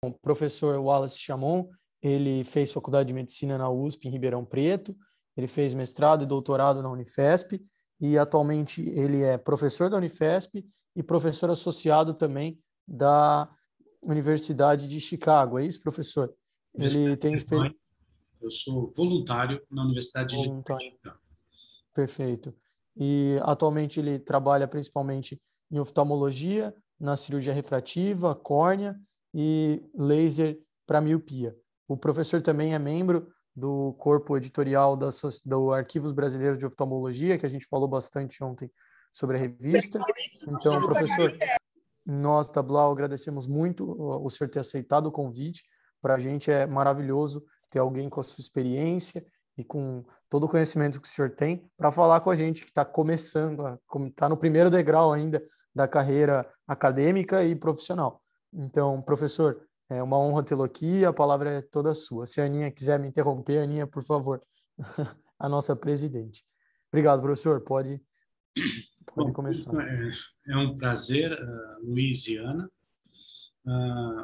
O professor Wallace Chamon, ele fez faculdade de medicina na USP, em Ribeirão Preto, ele fez mestrado e doutorado na Unifesp, e atualmente ele é professor da Unifesp e professor associado também da Universidade de Chicago. É isso, professor? Ele tem experiência. Eu sou voluntário na Universidade de Chicago. Perfeito. E atualmente ele trabalha principalmente em oftalmologia, na cirurgia refrativa, córnea e laser para miopia. O professor também é membro do corpo editorial do Arquivos Brasileiros de Oftalmologia, que a gente falou bastante ontem sobre a revista. Então, professor, nós da Blau agradecemos muito o senhor ter aceitado o convite. Para a gente é maravilhoso ter alguém com a sua experiência e com todo o conhecimento que o senhor tem para falar com a gente que está começando, está no primeiro degrau ainda da carreira acadêmica e profissional. Então, professor, é uma honra tê-lo aqui, a palavra é toda sua. Se a Aninha quiser me interromper, Aninha, por favor, a nossa presidente. Obrigado, professor, pode começar. É um prazer, Luiz e Ana.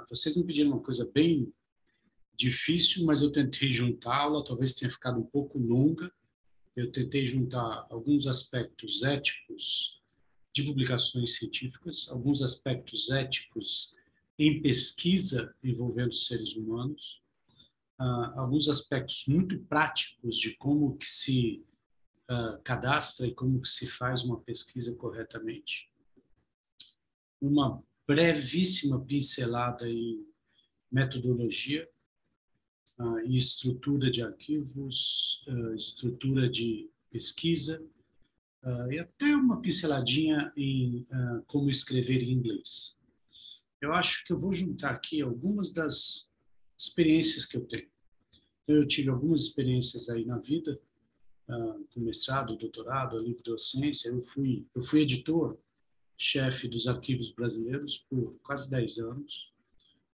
Vocês me pediram uma coisa bem difícil, mas eu tentei juntá-la, talvez tenha ficado um pouco longa. Eu tentei juntar alguns aspectos éticos de publicações científicas, alguns aspectos éticos em pesquisa envolvendo seres humanos, alguns aspectos muito práticos de como que se cadastra e como que se faz uma pesquisa corretamente. Uma brevíssima pincelada em metodologia e estrutura de arquivos, estrutura de pesquisa, e até uma pinceladinha em como escrever em inglês. Eu acho que eu vou juntar aqui algumas das experiências que eu tenho. Então, eu tive algumas experiências aí na vida, com mestrado, doutorado, livre docência. Eu fui editor-chefe dos Arquivos Brasileiros por quase 10 anos.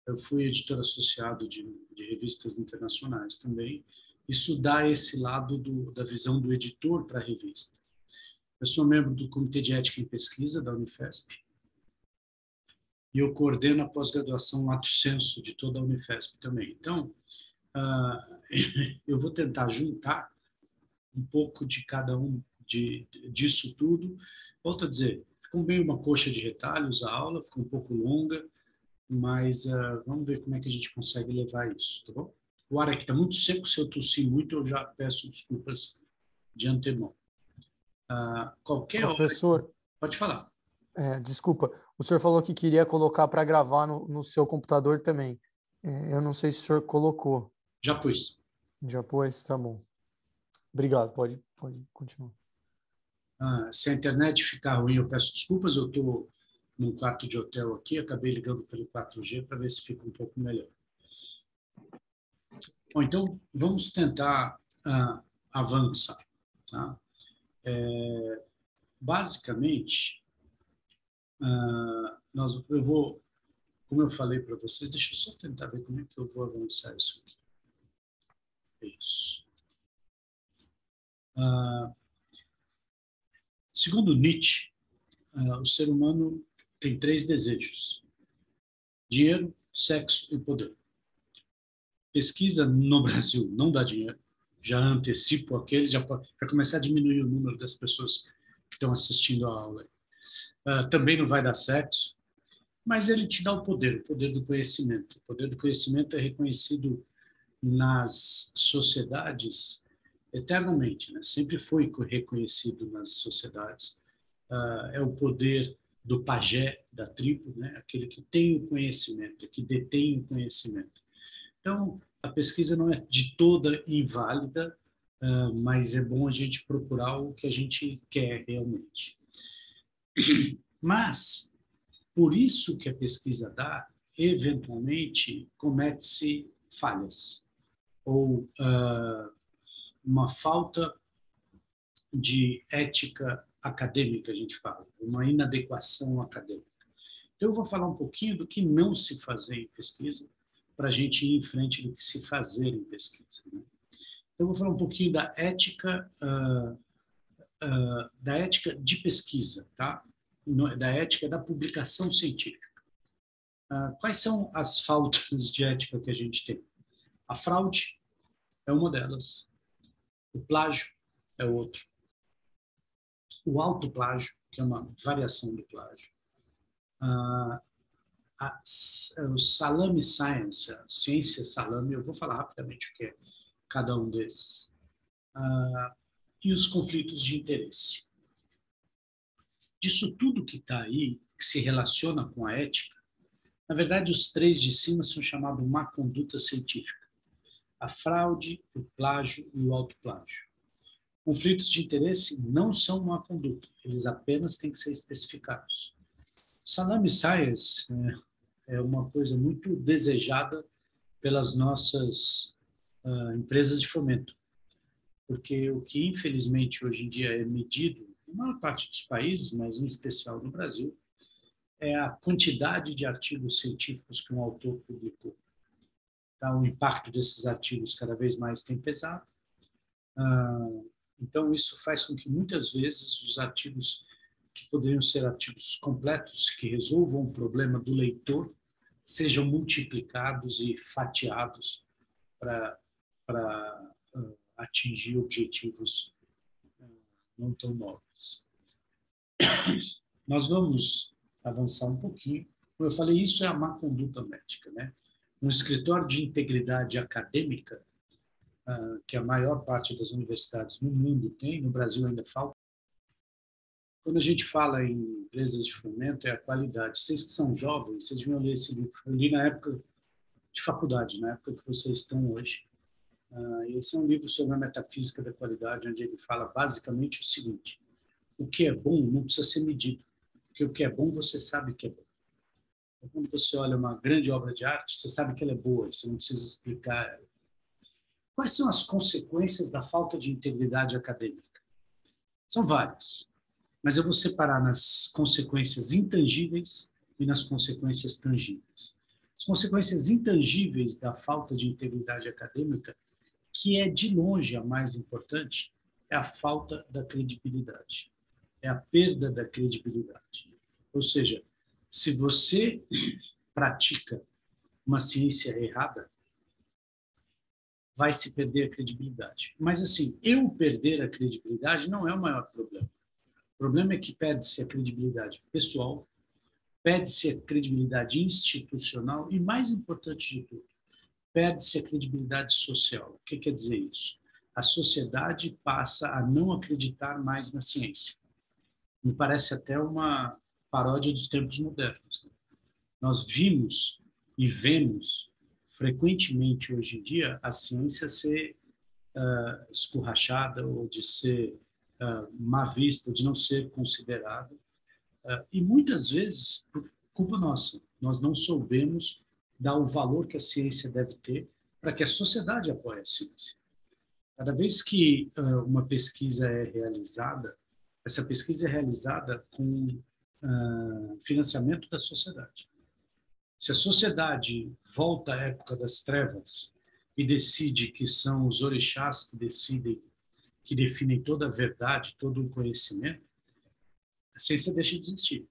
Eu fui editor associado de revistas internacionais também. Isso dá esse lado da visão do editor para a revista. Eu sou membro do Comitê de Ética em Pesquisa da Unifesp e eu coordeno a pós-graduação Lato Sensu de toda a Unifesp também. Então, eu vou tentar juntar um pouco de cada um disso tudo. Volto a dizer, ficou bem uma coxa de retalhos a aula, ficou um pouco longa, mas vamos ver como é que a gente consegue levar isso, tá bom? O ar aqui está muito seco, se eu tossir muito, eu já peço desculpas de antemão. Professor, pode falar. Desculpa, o senhor falou que queria colocar para gravar no seu computador também. Eu não sei se o senhor colocou. Já pus. Já pôs? Tá bom. Obrigado, pode continuar. Se a internet ficar ruim, eu peço desculpas, eu estou num quarto de hotel aqui, acabei ligando pelo 4G para ver se fica um pouco melhor. Bom, então, vamos tentar avançar. Tá? Basicamente, eu vou, como eu falei para vocês, deixa eu só tentar ver como é que eu vou avançar isso aqui. Isso. Segundo Nietzsche, o ser humano tem 3 desejos: dinheiro, sexo e poder. Pesquisa no Brasil não dá dinheiro, já antecipo aqueles, já vai começar a diminuir o número das pessoas que estão assistindo a aula. Também não vai dar sexo, mas ele te dá o poder do conhecimento. O poder do conhecimento é reconhecido nas sociedades eternamente, né? Sempre foi reconhecido nas sociedades. É o poder do pajé da tribo, né? Aquele que tem o conhecimento, que detém o conhecimento. Então, a pesquisa não é de toda inválida, mas é bom a gente procurar o que a gente quer realmente. Mas, por isso que a pesquisa dá, eventualmente, comete-se falhas ou uma falta de ética acadêmica, a gente fala, uma inadequação acadêmica. Então, eu vou falar um pouquinho do que não se fazer em pesquisa, para a gente ir em frente do que se fazer em pesquisa. Né? Eu vou falar um pouquinho da ética de pesquisa, tá? Da ética da publicação científica. Quais são as faltas de ética que a gente tem? A fraude é uma delas. O plágio é outro. O autoplágio, que é uma variação do plágio. O salame science, a ciência salame, eu vou falar rapidamente o que é cada um desses. E os conflitos de interesse. Disso tudo que está aí, que se relaciona com a ética, na verdade, os três de cima são chamados má conduta científica. A fraude, o plágio e o autoplágio. Conflitos de interesse não são má conduta, eles apenas têm que ser especificados. O salame science é uma coisa muito desejada pelas nossas empresas de fomento, porque o que infelizmente hoje em dia é medido, na maior parte dos países, mas em especial no Brasil, é a quantidade de artigos científicos que um autor publicou. Então, o impacto desses artigos cada vez mais tem pesado. Então, isso faz com que muitas vezes os artigos que poderiam ser artigos completos, que resolvam o problema do leitor, sejam multiplicados e fatiados para atingir objetivos não tão nobres. Nós vamos avançar um pouquinho. Como eu falei, isso é a má conduta médica, né? Um escritório de integridade acadêmica, que a maior parte das universidades no mundo tem, no Brasil ainda falta. Quando a gente fala em empresas de fomento, é a qualidade. Vocês que são jovens, vocês deviam ler esse livro. Eu li na época de faculdade, na época que vocês estão hoje. Esse é um livro sobre a metafísica da qualidade, onde ele fala basicamente o seguinte: o que é bom não precisa ser medido, porque o que é bom você sabe que é bom. Então, quando você olha uma grande obra de arte, você sabe que ela é boa, você não precisa explicar ela. Quais são as consequências da falta de integridade acadêmica? São várias, mas eu vou separar nas consequências intangíveis e nas consequências tangíveis. As consequências intangíveis da falta de integridade acadêmica, que é de longe a mais importante, é a falta da credibilidade, é a perda da credibilidade. Ou seja, se você pratica uma ciência errada, vai se perder a credibilidade. Mas, assim, eu perder a credibilidade não é o maior problema. O problema é que perde-se a credibilidade pessoal, perde-se a credibilidade institucional e, mais importante de tudo, perde-se a credibilidade social. O que quer dizer isso? A sociedade passa a não acreditar mais na ciência. Me parece até uma paródia dos tempos modernos. Nós vimos e vemos frequentemente hoje em dia a ciência ser escorrachada ou de ser má vista, de não ser considerada. E muitas vezes, por culpa nossa, nós não soubemos dar o valor que a ciência deve ter para que a sociedade apoie a ciência. Cada vez que uma pesquisa é realizada, essa pesquisa é realizada com financiamento da sociedade. Se a sociedade volta à época das trevas e decide que são os orixás que decidem, que definem toda a verdade, todo o conhecimento, a ciência deixa de existir.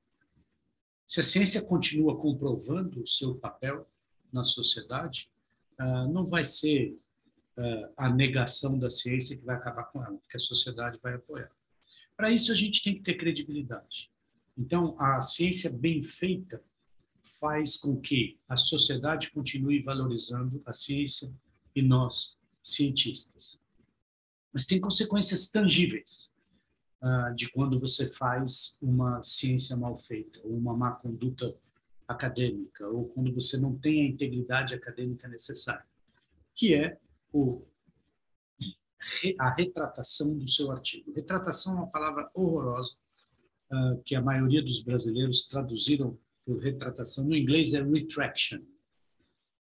Se a ciência continua comprovando o seu papel na sociedade, não vai ser a negação da ciência que vai acabar com ela, porque a sociedade vai apoiar. Para isso, a gente tem que ter credibilidade. Então, a ciência bem feita faz com que a sociedade continue valorizando a ciência e nós, cientistas. Mas tem consequências tangíveis de quando você faz uma ciência mal feita, ou uma má conduta acadêmica, ou quando você não tem a integridade acadêmica necessária, que é a retratação do seu artigo. Retratação é uma palavra horrorosa, que a maioria dos brasileiros traduziram por retratação. No inglês é retraction.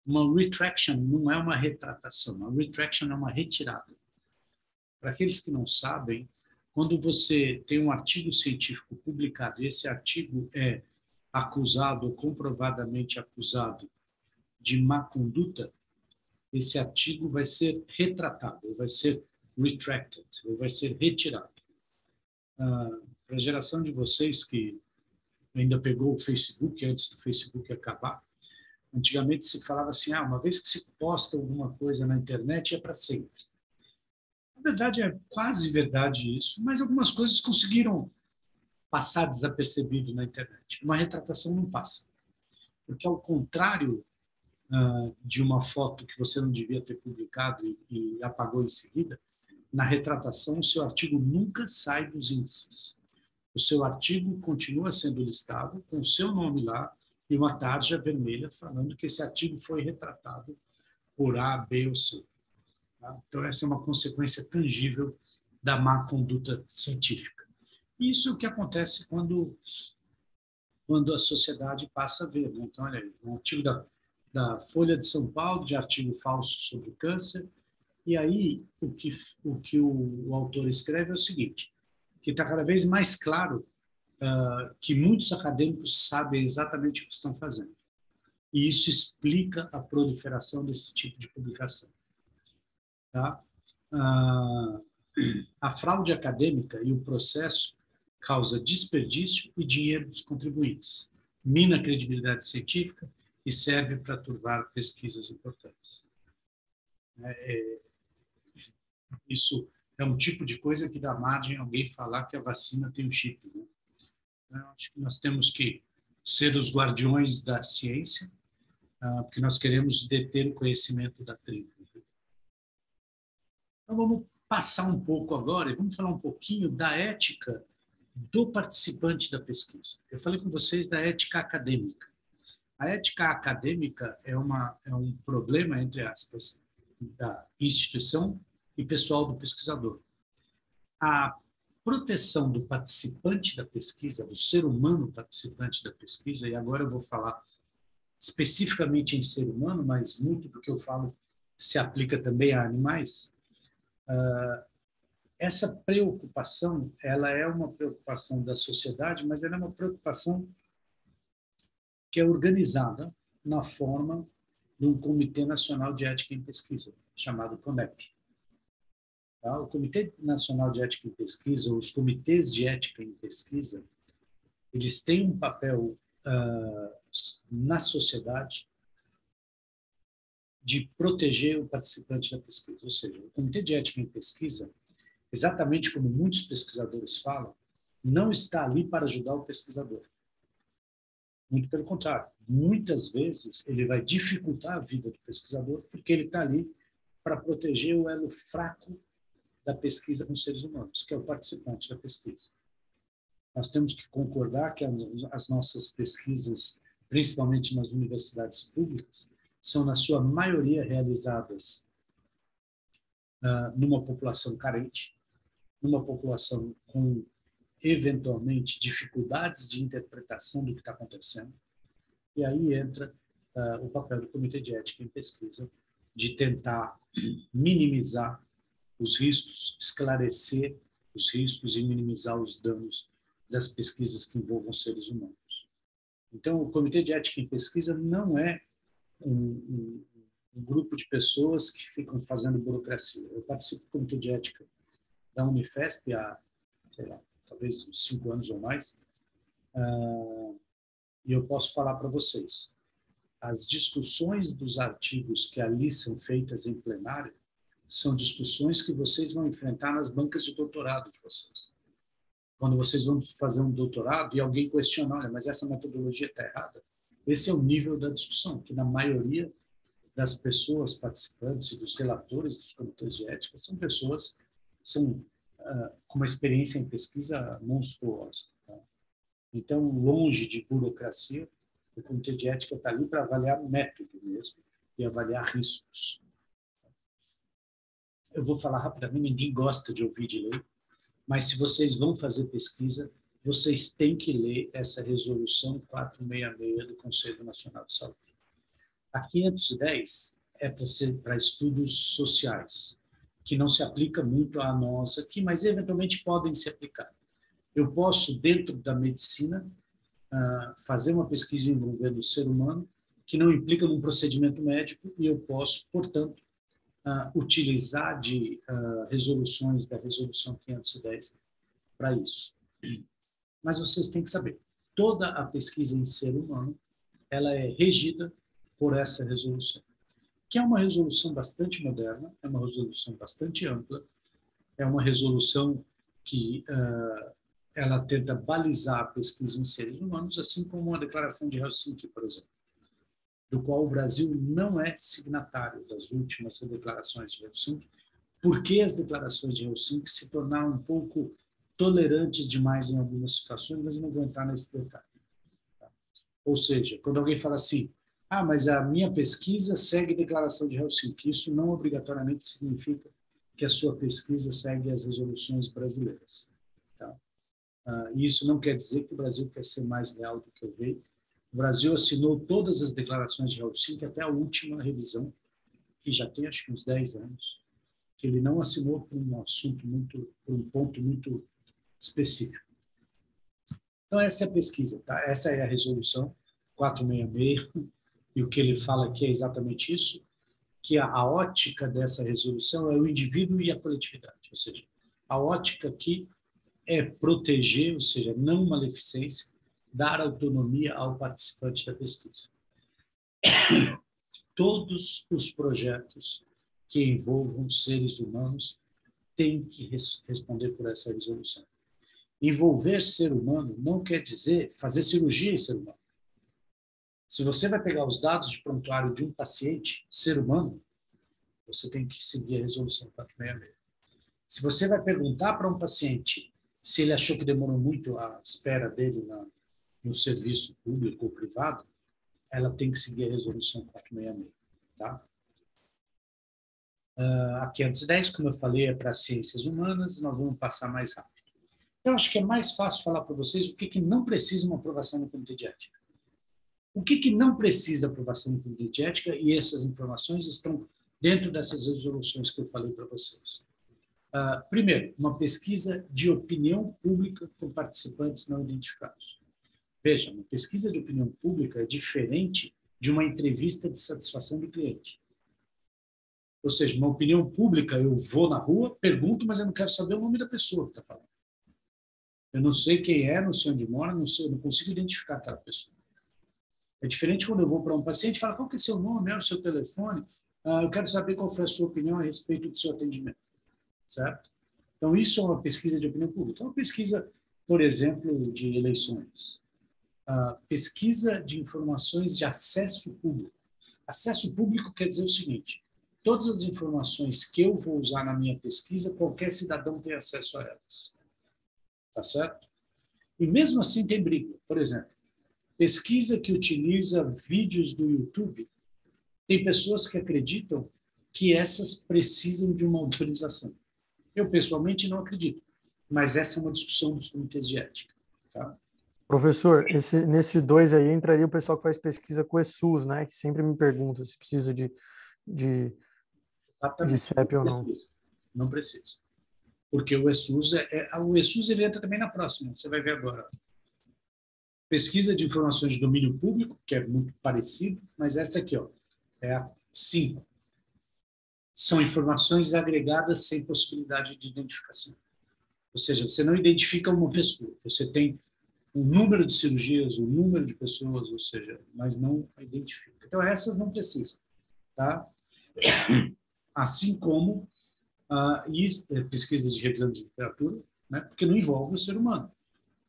Uma retraction não é uma retratação, uma retraction é uma retirada. Para aqueles que não sabem, quando você tem um artigo científico publicado e esse artigo é acusado ou comprovadamente acusado de má conduta, esse artigo vai ser retratado, ou vai ser retracted, ou vai ser retirado. Para a geração de vocês que ainda pegou o Facebook antes do Facebook acabar, Antigamente se falava assim, uma vez que se posta alguma coisa na internet é para sempre. Na verdade, é quase verdade isso, mas algumas coisas conseguiram passar desapercebido na internet. Uma retratação não passa, porque ao contrário de uma foto que você não devia ter publicado e apagou em seguida, na retratação o seu artigo nunca sai dos índices. O seu artigo continua sendo listado com o seu nome lá e uma tarja vermelha falando que esse artigo foi retratado por A, B ou C. Tá? Então, essa é uma consequência tangível da má conduta científica. Isso é o que acontece quando a sociedade passa a ver. Né? Então, olha aí, um artigo da Folha de São Paulo, de artigo falso sobre câncer, e aí o que o autor escreve é o seguinte, que está cada vez mais claro que muitos acadêmicos sabem exatamente o que estão fazendo. E isso explica a proliferação desse tipo de publicação. Tá? A fraude acadêmica e o processo causa desperdício e dinheiro dos contribuintes, mina a credibilidade científica e serve para turvar pesquisas importantes. Isso é um tipo de coisa que dá margem a alguém falar que a vacina tem um chip. Né? Acho que nós temos que ser os guardiões da ciência, porque nós queremos deter o conhecimento da tribo. Então, vamos passar um pouco agora e vamos falar um pouquinho da ética do participante da pesquisa. Eu falei com vocês da ética acadêmica. A ética acadêmica é um problema, entre aspas, da instituição e pessoal do pesquisador. A proteção do participante da pesquisa, do ser humano participante da pesquisa, e agora eu vou falar especificamente em ser humano, mas muito do que eu falo se aplica também a animais. Essa preocupação, ela é uma preocupação da sociedade, mas ela é uma preocupação que é organizada na forma de um Comitê Nacional de Ética em Pesquisa, chamado CONEP. Tá? O Comitê Nacional de Ética em Pesquisa, os comitês de ética em pesquisa, eles têm um papel na sociedade de proteger o participante da pesquisa. Ou seja, o Comitê de Ética em Pesquisa, exatamente como muitos pesquisadores falam, não está ali para ajudar o pesquisador. Muito pelo contrário. Muitas vezes ele vai dificultar a vida do pesquisador porque ele está ali para proteger o elo fraco da pesquisa com seres humanos, que é o participante da pesquisa. Nós temos que concordar que as nossas pesquisas, principalmente nas universidades públicas, são, na sua maioria, realizadas numa população carente, numa população com, eventualmente, dificuldades de interpretação do que está acontecendo. E aí entra o papel do Comitê de Ética em Pesquisa, de tentar minimizar os riscos, esclarecer os riscos e minimizar os danos das pesquisas que envolvam seres humanos. Então, o Comitê de Ética em Pesquisa não é um grupo de pessoas que ficam fazendo burocracia. Eu participo do Comitê de Ética da Unifesp há, sei lá, talvez uns 5 anos ou mais, e eu posso falar para vocês, as discussões dos artigos que ali são feitas em plenário são discussões que vocês vão enfrentar nas bancas de doutorado de vocês. Quando vocês vão fazer um doutorado e alguém questiona, olha, mas essa metodologia está errada, esse é o nível da discussão, que na maioria das pessoas participantes e dos relatores dos comitês de ética são pessoas que são com uma experiência em pesquisa monstruosa. Tá? Então, longe de burocracia, o comitê de ética está ali para avaliar o método mesmo e avaliar riscos. Eu vou falar rapidamente, ninguém gosta de ouvir de lei, mas se vocês vão fazer pesquisa, vocês têm que ler essa resolução 466 do Conselho Nacional de Saúde. A 510 é para estudos sociais, que não se aplica muito a nós aqui, mas eventualmente podem se aplicar. Eu posso, dentro da medicina, fazer uma pesquisa envolvendo o ser humano, que não implica num procedimento médico, e eu posso, portanto, utilizar de resoluções da Resolução 510 para isso. Mas vocês têm que saber, toda a pesquisa em ser humano, ela é regida por essa resolução, que é uma resolução bastante moderna, é uma resolução bastante ampla, é uma resolução que ela tenta balizar a pesquisa em seres humanos, assim como a Declaração de Helsinki, por exemplo, do qual o Brasil não é signatário das últimas declarações de Helsinki, porque as declarações de Helsinki se tornaram um pouco tolerantes demais em algumas situações, mas eu não vou entrar nesse detalhe. Tá? Ou seja, quando alguém fala assim, mas a minha pesquisa segue a declaração de Helsinki, isso não obrigatoriamente significa que a sua pesquisa segue as resoluções brasileiras. Tá? E isso não quer dizer que o Brasil quer ser mais real do que o rei. O Brasil assinou todas as declarações de Helsinki até a última revisão, que já tem acho que uns 10 anos, que ele não assinou por um assunto por um ponto muito específico. Então essa é a pesquisa, tá? Essa é a resolução 466, e o que ele fala aqui é exatamente isso, que a ótica dessa resolução é o indivíduo e a coletividade, ou seja, a ótica aqui é proteger, ou seja, não maleficência, dar autonomia ao participante da pesquisa. Todos os projetos que envolvam seres humanos têm que responder por essa resolução. Envolver ser humano não quer dizer fazer cirurgia em ser humano. Se você vai pegar os dados de prontuário de um paciente, ser humano, você tem que seguir a resolução 466. Se você vai perguntar para um paciente se ele achou que demorou muito a espera dele no serviço público ou privado, ela tem que seguir a resolução 466. Tá? A 510, como eu falei, é para ciências humanas, nós vamos passar mais rápido. Eu acho que é mais fácil falar para vocês o que não precisa uma aprovação no Comitê de Ética. O que não precisa aprovação no Comitê de Ética, e essas informações estão dentro dessas resoluções que eu falei para vocês. Primeiro, uma pesquisa de opinião pública com participantes não identificados. Veja, uma pesquisa de opinião pública é diferente de uma entrevista de satisfação do cliente. Ou seja, uma opinião pública, eu vou na rua, pergunto, mas eu não quero saber o nome da pessoa que está falando. Eu não sei quem é, não sei onde mora, não sei, eu não consigo identificar aquela pessoa. É diferente quando eu vou para um paciente e falo, qual que é seu nome, é o seu telefone? Eu quero saber qual foi a sua opinião a respeito do seu atendimento. Certo? Então, isso é uma pesquisa de opinião pública. É uma pesquisa, por exemplo, de eleições. Pesquisa de informações de acesso público. Acesso público quer dizer o seguinte, todas as informações que eu vou usar na minha pesquisa, qualquer cidadão tem acesso a elas. Tá certo? E mesmo assim tem briga. Por exemplo, pesquisa que utiliza vídeos do YouTube, tem pessoas que acreditam que essas precisam de uma autorização. Eu, pessoalmente, não acredito, mas essa é uma discussão dos comitês de ética. Tá? Professor, nesse 2 aí entraria o pessoal que faz pesquisa com o ESUS, né? Que sempre me pergunta se precisa de CEP ou não. Não precisa. Porque o ESUS, o ESUS ele entra também na próxima, você vai ver agora. Pesquisa de informações de domínio público, que é muito parecido, mas essa aqui é a 5. São informações agregadas sem possibilidade de identificação. Ou seja, você não identifica uma pessoa, você tem um número de cirurgias, um número de pessoas, ou seja, mas não identifica. Então, essas não precisam. Tá? Assim como pesquisas de revisão de literatura, né? Porque não envolve o ser humano.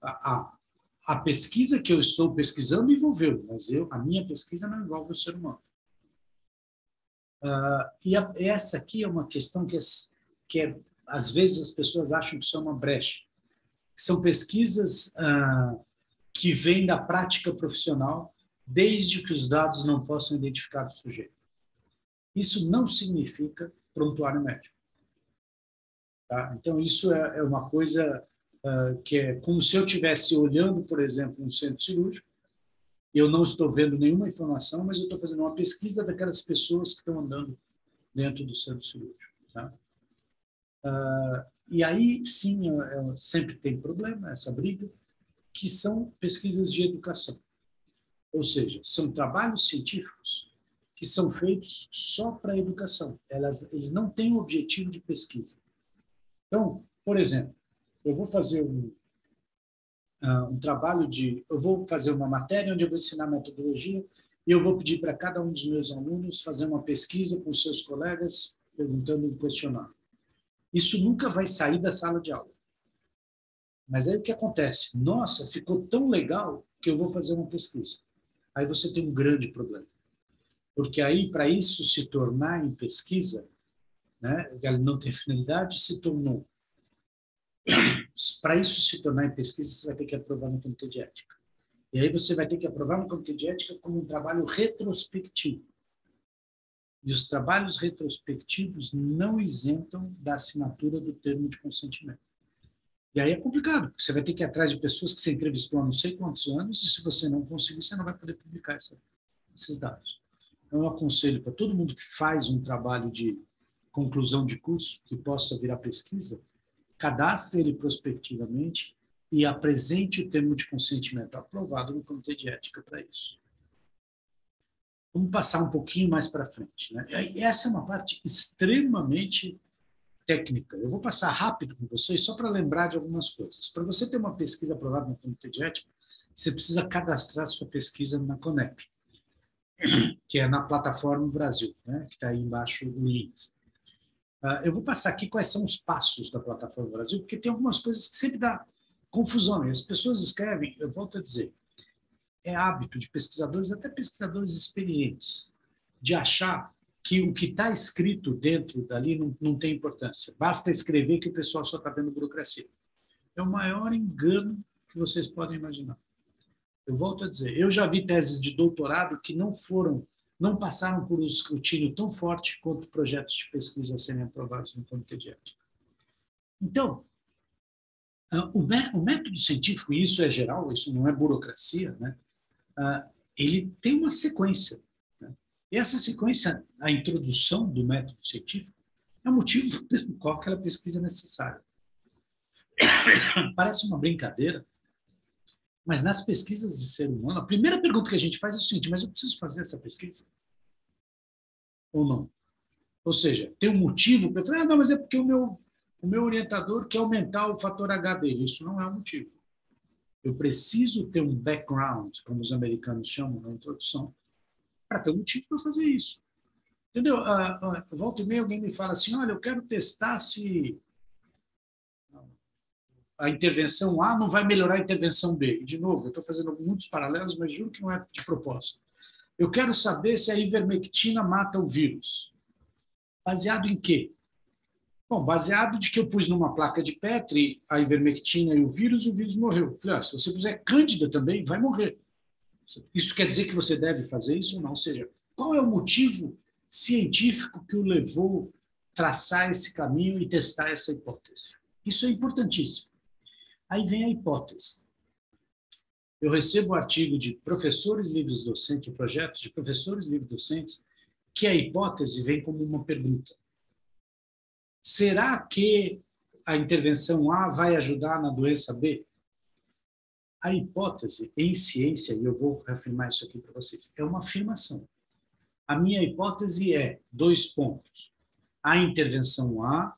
A pesquisa que eu estou pesquisando envolveu, mas a minha pesquisa não envolve o ser humano. Essa aqui é uma questão que às vezes as pessoas acham que isso é uma brecha. São pesquisas que vêm da prática profissional, desde que os dados não possam identificar o sujeito. Isso não significa prontuário médico. Tá? Então, isso é uma coisa que é como se eu estivesse olhando, por exemplo, um centro cirúrgico, eu não estou vendo nenhuma informação, mas eu estou fazendo uma pesquisa daquelas pessoas que estão andando dentro do centro cirúrgico. Tá? E aí, sim, sempre tem problema, essa briga, que são pesquisas de educação. Ou seja, são trabalhos científicos que são feitos só para a educação. Eles não têm o objetivo de pesquisa. Então, por exemplo, eu vou fazer um trabalho eu vou fazer uma matéria onde eu vou ensinar metodologia e eu vou pedir para cada um dos meus alunos fazer uma pesquisa com seus colegas, perguntando um questionário. Isso nunca vai sair da sala de aula. Mas aí o que acontece? Nossa, ficou tão legal que eu vou fazer uma pesquisa. Aí você tem um grande problema. Porque aí, para isso se tornar em pesquisa, né, ela não tem finalidade, se tornou. Para isso se tornar em pesquisa, você vai ter que aprovar no comitê de ética. E aí você vai ter que aprovar no comitê de ética como um trabalho retrospectivo. E os trabalhos retrospectivos não isentam da assinatura do termo de consentimento. E aí é complicado, porque você vai ter que ir atrás de pessoas que você entrevistou há não sei quantos anos, e se você não conseguir, você não vai poder publicar esses dados. Então, eu aconselho para todo mundo que faz um trabalho de conclusão de curso, que possa virar pesquisa, cadastre ele prospectivamente e apresente o termo de consentimento aprovado no comitê de ética para isso. Vamos passar um pouquinho mais para frente, né? E essa é uma parte extremamente técnica. Eu vou passar rápido com vocês só para lembrar de algumas coisas. Para você ter uma pesquisa aprovada no comitê de ética, você precisa cadastrar sua pesquisa na CONEP, que é na plataforma Brasil, né? Que está aí embaixo o link. Eu vou passar aqui quais são os passos da plataforma Brasil, porque tem algumas coisas que sempre dá confusão. E as pessoas escrevem, eu volto a dizer, é hábito de pesquisadores, até pesquisadores experientes, de achar que o que está escrito dentro dali não tem importância. Basta escrever que o pessoal só está vendo burocracia. É o maior engano que vocês podem imaginar. Eu volto a dizer, eu já vi teses de doutorado que não passaram por um escrutínio tão forte quanto projetos de pesquisa a serem aprovados no comitê de ética. Então, o método científico, e isso é geral, isso não é burocracia, né? Ele tem uma sequência. Né? E essa sequência, a introdução do método científico, é o motivo pelo qual aquela pesquisa é necessária. Parece uma brincadeira, mas nas pesquisas de ser humano, a primeira pergunta que a gente faz é o seguinte, mas eu preciso fazer essa pesquisa? Ou não? Ou seja, tem um motivo para falar, não, mas é porque o meu orientador quer aumentar o fator H dele. Isso não é um motivo. Eu preciso ter um background, como os americanos chamam na introdução, para ter um motivo para fazer isso. Entendeu? Volta e meia alguém me fala assim, olha, eu quero testar se a intervenção A não vai melhorar a intervenção B. E, de novo, eu estou fazendo muitos paralelos, mas juro que não é de propósito. Eu quero saber se a ivermectina mata o vírus. Baseado em quê? Bom, baseado de que eu pus numa placa de Petri a ivermectina e o vírus morreu. Eu falei, se você puser cândida também, vai morrer. Isso quer dizer que você deve fazer isso ou não? Ou seja, qual é o motivo científico que o levou a traçar esse caminho e testar essa hipótese? Isso é importantíssimo. Aí vem a hipótese. Eu recebo artigo de professores livres docentes, projetos de professores livres docentes, que a hipótese vem como uma pergunta. Será que a intervenção A vai ajudar na doença B? A hipótese em ciência, e eu vou reafirmar isso aqui para vocês, é uma afirmação. A minha hipótese é 2 pontos. A intervenção A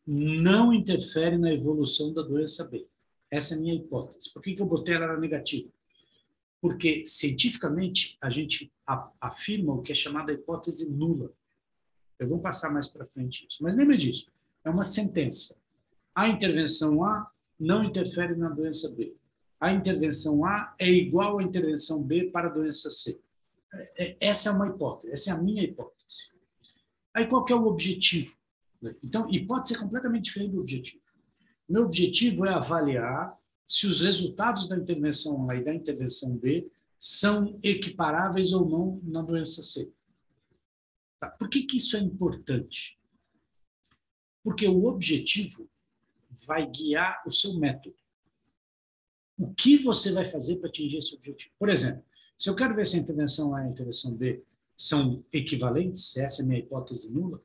não interfere na evolução da doença B. Essa é a minha hipótese. Por que eu botei ela na negativa? Porque, cientificamente, a gente afirma o que é chamada hipótese nula. Eu vou passar mais para frente isso. Mas lembre disso, é uma sentença. A intervenção A não interfere na doença B. A intervenção A é igual à intervenção B para a doença C. Essa é uma hipótese, essa é a minha hipótese. Aí qual que é o objetivo? Então, hipótese é completamente diferente do objetivo. Meu objetivo é avaliar se os resultados da intervenção A e da intervenção B são equiparáveis ou não na doença C. Tá? Por que isso é importante? Porque o objetivo vai guiar o seu método. O que você vai fazer para atingir esse objetivo? Por exemplo, se eu quero ver se a intervenção A e a intervenção B são equivalentes, essa é a minha hipótese nula,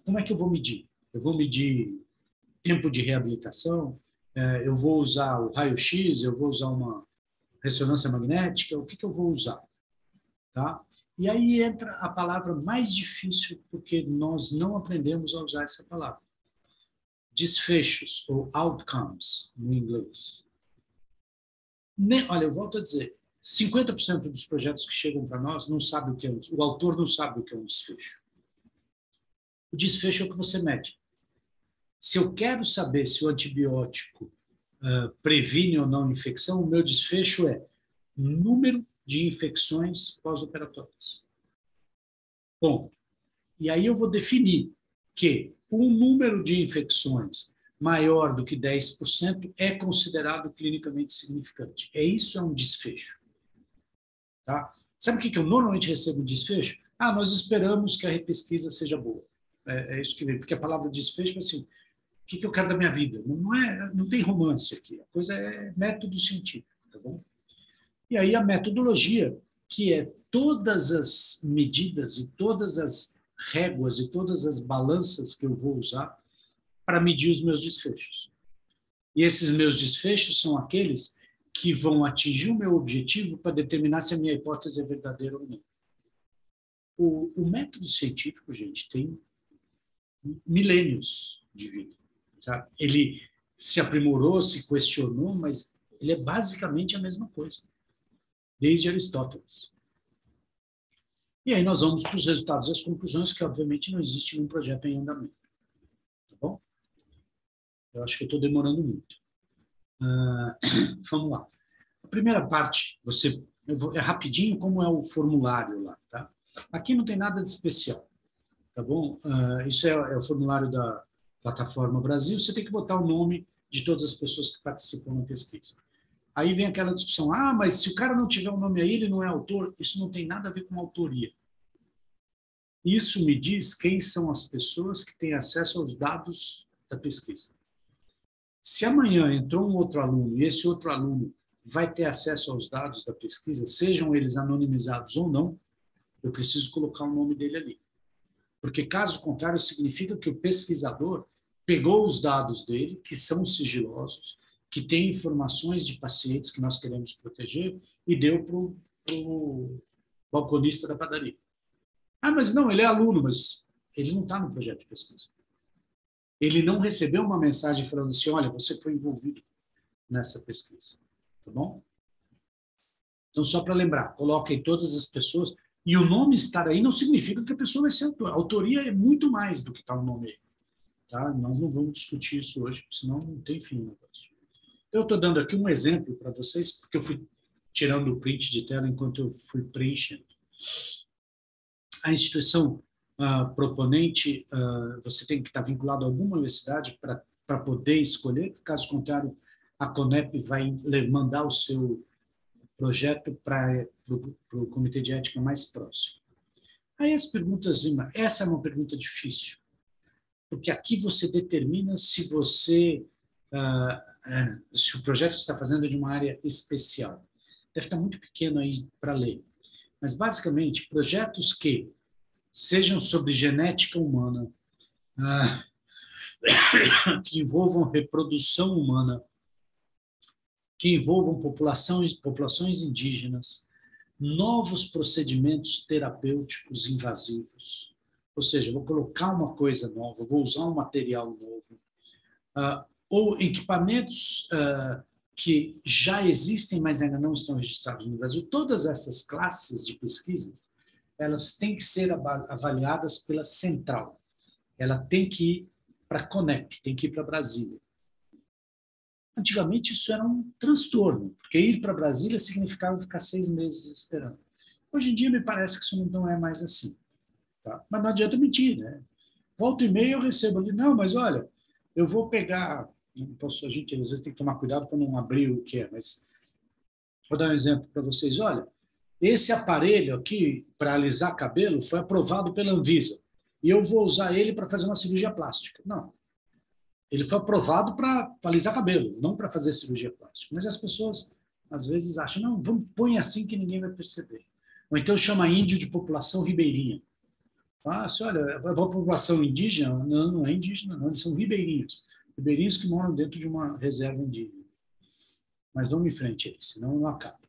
como é que eu vou medir? Eu vou medir tempo de reabilitação, eu vou usar o raio-x, eu vou usar uma ressonância magnética, o que eu vou usar? Tá? E aí entra a palavra mais difícil, porque nós não aprendemos a usar essa palavra. Desfechos, ou outcomes, no inglês. Olha, eu volto a dizer, 50% dos projetos que chegam para nós não sabe o que é o autor não sabe o que é um desfecho. O desfecho é o que você mede. Se eu quero saber se o antibiótico previne ou não infecção, o meu desfecho é número de infecções pós-operatórias. Bom, e aí eu vou definir que um número de infecções maior do que 10% é considerado clinicamente significante. Isso é um desfecho. Tá? Sabe o que eu normalmente recebo de desfecho? Nós esperamos que a repesquisa seja boa. É isso que vem, porque a palavra desfecho é assim, o que eu quero da minha vida? Não tem romance aqui, a coisa é método científico, tá bom? E aí a metodologia, que é todas as medidas e todas as réguas e todas as balanças que eu vou usar para medir os meus desfechos. E esses meus desfechos são aqueles que vão atingir o meu objetivo para determinar se a minha hipótese é verdadeira ou não. O método científico, gente, tem milênios de vida. Sabe? Ele se aprimorou, se questionou, mas ele é basicamente a mesma coisa, desde Aristóteles. E aí nós vamos para os resultados e as conclusões, que obviamente não existe nenhum projeto em andamento. Tá bom? Eu acho que eu estou demorando muito. Vamos lá. A primeira parte, é rapidinho como é o formulário lá. Tá? Aqui não tem nada de especial. Tá bom? Isso é o formulário da Plataforma Brasil. Você tem que botar o nome de todas as pessoas que participam da pesquisa. Aí vem aquela discussão, mas se o cara não tiver um nome aí, ele não é autor. Isso não tem nada a ver com autoria. Isso me diz quem são as pessoas que têm acesso aos dados da pesquisa. Se amanhã entrou um outro aluno e esse outro aluno vai ter acesso aos dados da pesquisa, sejam eles anonimizados ou não, eu preciso colocar o nome dele ali. Porque, caso contrário, significa que o pesquisador pegou os dados dele, que são sigilosos, que têm informações de pacientes que nós queremos proteger, e deu para o balconista da padaria. Mas não, ele é aluno, mas ele não está no projeto de pesquisa. Ele não recebeu uma mensagem falando assim, olha, você foi envolvido nessa pesquisa. Tá bom? Então, só para lembrar, coloquem todas as pessoas. E o nome estar aí não significa que a pessoa vai ser autor. A autoria é muito mais do que está o nome aí. Tá? Nós não vamos discutir isso hoje, senão não tem fim o negócio. Eu estou dando aqui um exemplo para vocês, porque eu fui tirando o print de tela enquanto eu fui preenchendo. A instituição proponente, você tem que estar vinculado a alguma universidade para poder escolher, caso contrário, a CONEP vai mandar o seu projeto para o comitê de ética mais próximo. Aí as perguntas, essa é uma pergunta difícil, porque aqui você determina se se o projeto que você está fazendo é de uma área especial. Deve estar muito pequeno aí para ler. Mas, basicamente, projetos que sejam sobre genética humana, que envolvam reprodução humana, que envolvam populações indígenas, novos procedimentos terapêuticos invasivos, ou seja, vou colocar uma coisa nova, vou usar um material novo, ou equipamentos que já existem, mas ainda não estão registrados no Brasil. Todas essas classes de pesquisas, elas têm que ser avaliadas pela central. Ela tem que ir para a CONEP, tem que ir para Brasília. Antigamente isso era um transtorno, porque ir para Brasília significava ficar 6 meses esperando. Hoje em dia me parece que isso não é mais assim. Tá? Mas não adianta mentir, né? Volta e meia eu recebo ali, não, mas olha, eu vou pegar, a gente às vezes tem que tomar cuidado para não abrir o que é, mas vou dar um exemplo para vocês. Olha, esse aparelho aqui para alisar cabelo foi aprovado pela Anvisa e eu vou usar ele para fazer uma cirurgia plástica. Não. Ele foi aprovado para alisar cabelo, não para fazer cirurgia plástica. Mas as pessoas, às vezes, acham, não, põe assim que ninguém vai perceber. Ou então chama índio de população ribeirinha. Olha, a população indígena, não é indígena, não, eles são ribeirinhos. Ribeirinhos que moram dentro de uma reserva indígena. Mas vamos em frente aí, senão não acaba.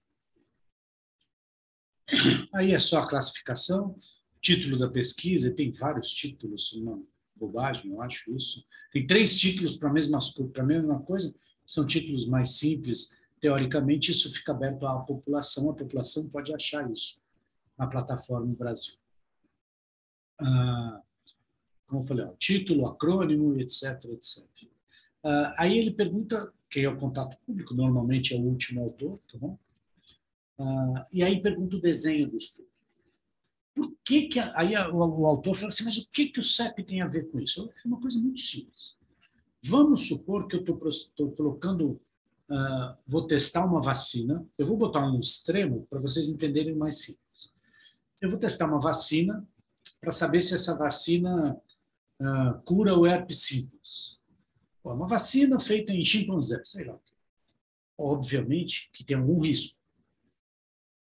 Aí é só a classificação, título da pesquisa, tem vários títulos, uma bobagem, eu acho isso. Tem 3 títulos para a mesma coisa, são títulos mais simples, teoricamente, isso fica aberto à população, a população pode achar isso na plataforma Brasil. Como eu falei, ó, título, acrônimo, etc, etc. Aí ele pergunta quem é o contato público, normalmente é o último autor, tá bom? E aí pergunta o desenho do estudo. Por que que aí o autor fala assim, mas o que que o CEP tem a ver com isso? É uma coisa muito simples. Vamos supor que eu estou colocando, vou testar uma vacina, eu vou botar um extremo para vocês entenderem mais simples. Eu vou testar uma vacina para saber se essa vacina cura o herpes simples. Uma vacina feita em chimpanzé, sei lá. Obviamente que tem algum risco,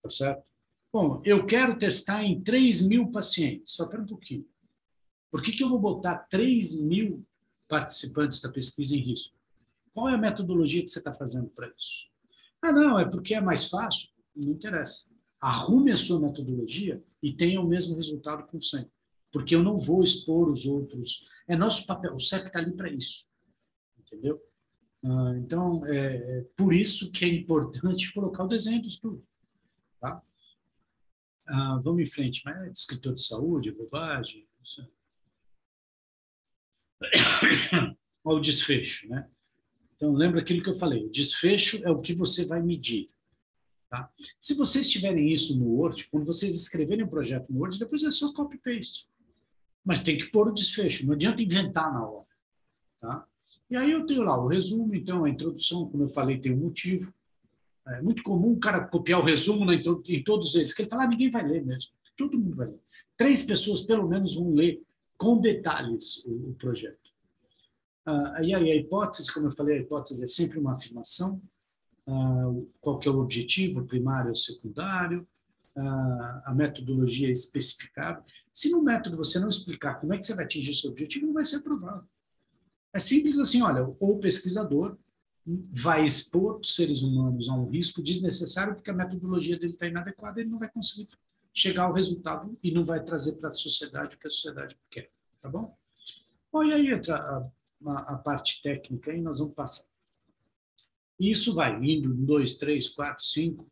tá certo? Bom, eu quero testar em 3.000 pacientes. Só para um pouquinho. Por que eu vou botar 3.000 participantes da pesquisa em risco? Qual é a metodologia que você está fazendo para isso? Não, é porque é mais fácil. Não interessa. Arrume a sua metodologia e tenha o mesmo resultado com 100. Porque eu não vou expor os outros. É nosso papel. O CEP está ali para isso. Entendeu? Então, por isso que é importante colocar o desenho do estudo. Tá? Vamos em frente. Mas é descritor de saúde, bobagem. Olha o desfecho, né? Então, lembra aquilo que eu falei. O desfecho é o que você vai medir. Tá? Se vocês tiverem isso no Word, quando vocês escreverem um projeto no Word, depois é só copy-paste. Mas tem que pôr o desfecho. Não adianta inventar na hora. Tá? E aí eu tenho lá o resumo, então, a introdução, como eu falei, tem um motivo. É muito comum o cara copiar o resumo em todos eles, que ele fala, ninguém vai ler mesmo. Todo mundo vai ler. 3 pessoas, pelo menos, vão ler com detalhes o projeto. E aí a hipótese, como eu falei, a hipótese é sempre uma afirmação. Qual que é o objetivo, primário ou secundário. A metodologia é especificada. Se no método você não explicar como é que você vai atingir seu objetivo, não vai ser aprovado. É simples assim, olha, o pesquisador vai expor os seres humanos a um risco desnecessário porque a metodologia dele está inadequada, ele não vai conseguir chegar ao resultado e não vai trazer para a sociedade o que a sociedade quer, tá bom? Bom, e aí entra a parte técnica e nós vamos passar. E isso vai indo 2, 3, 4, 5,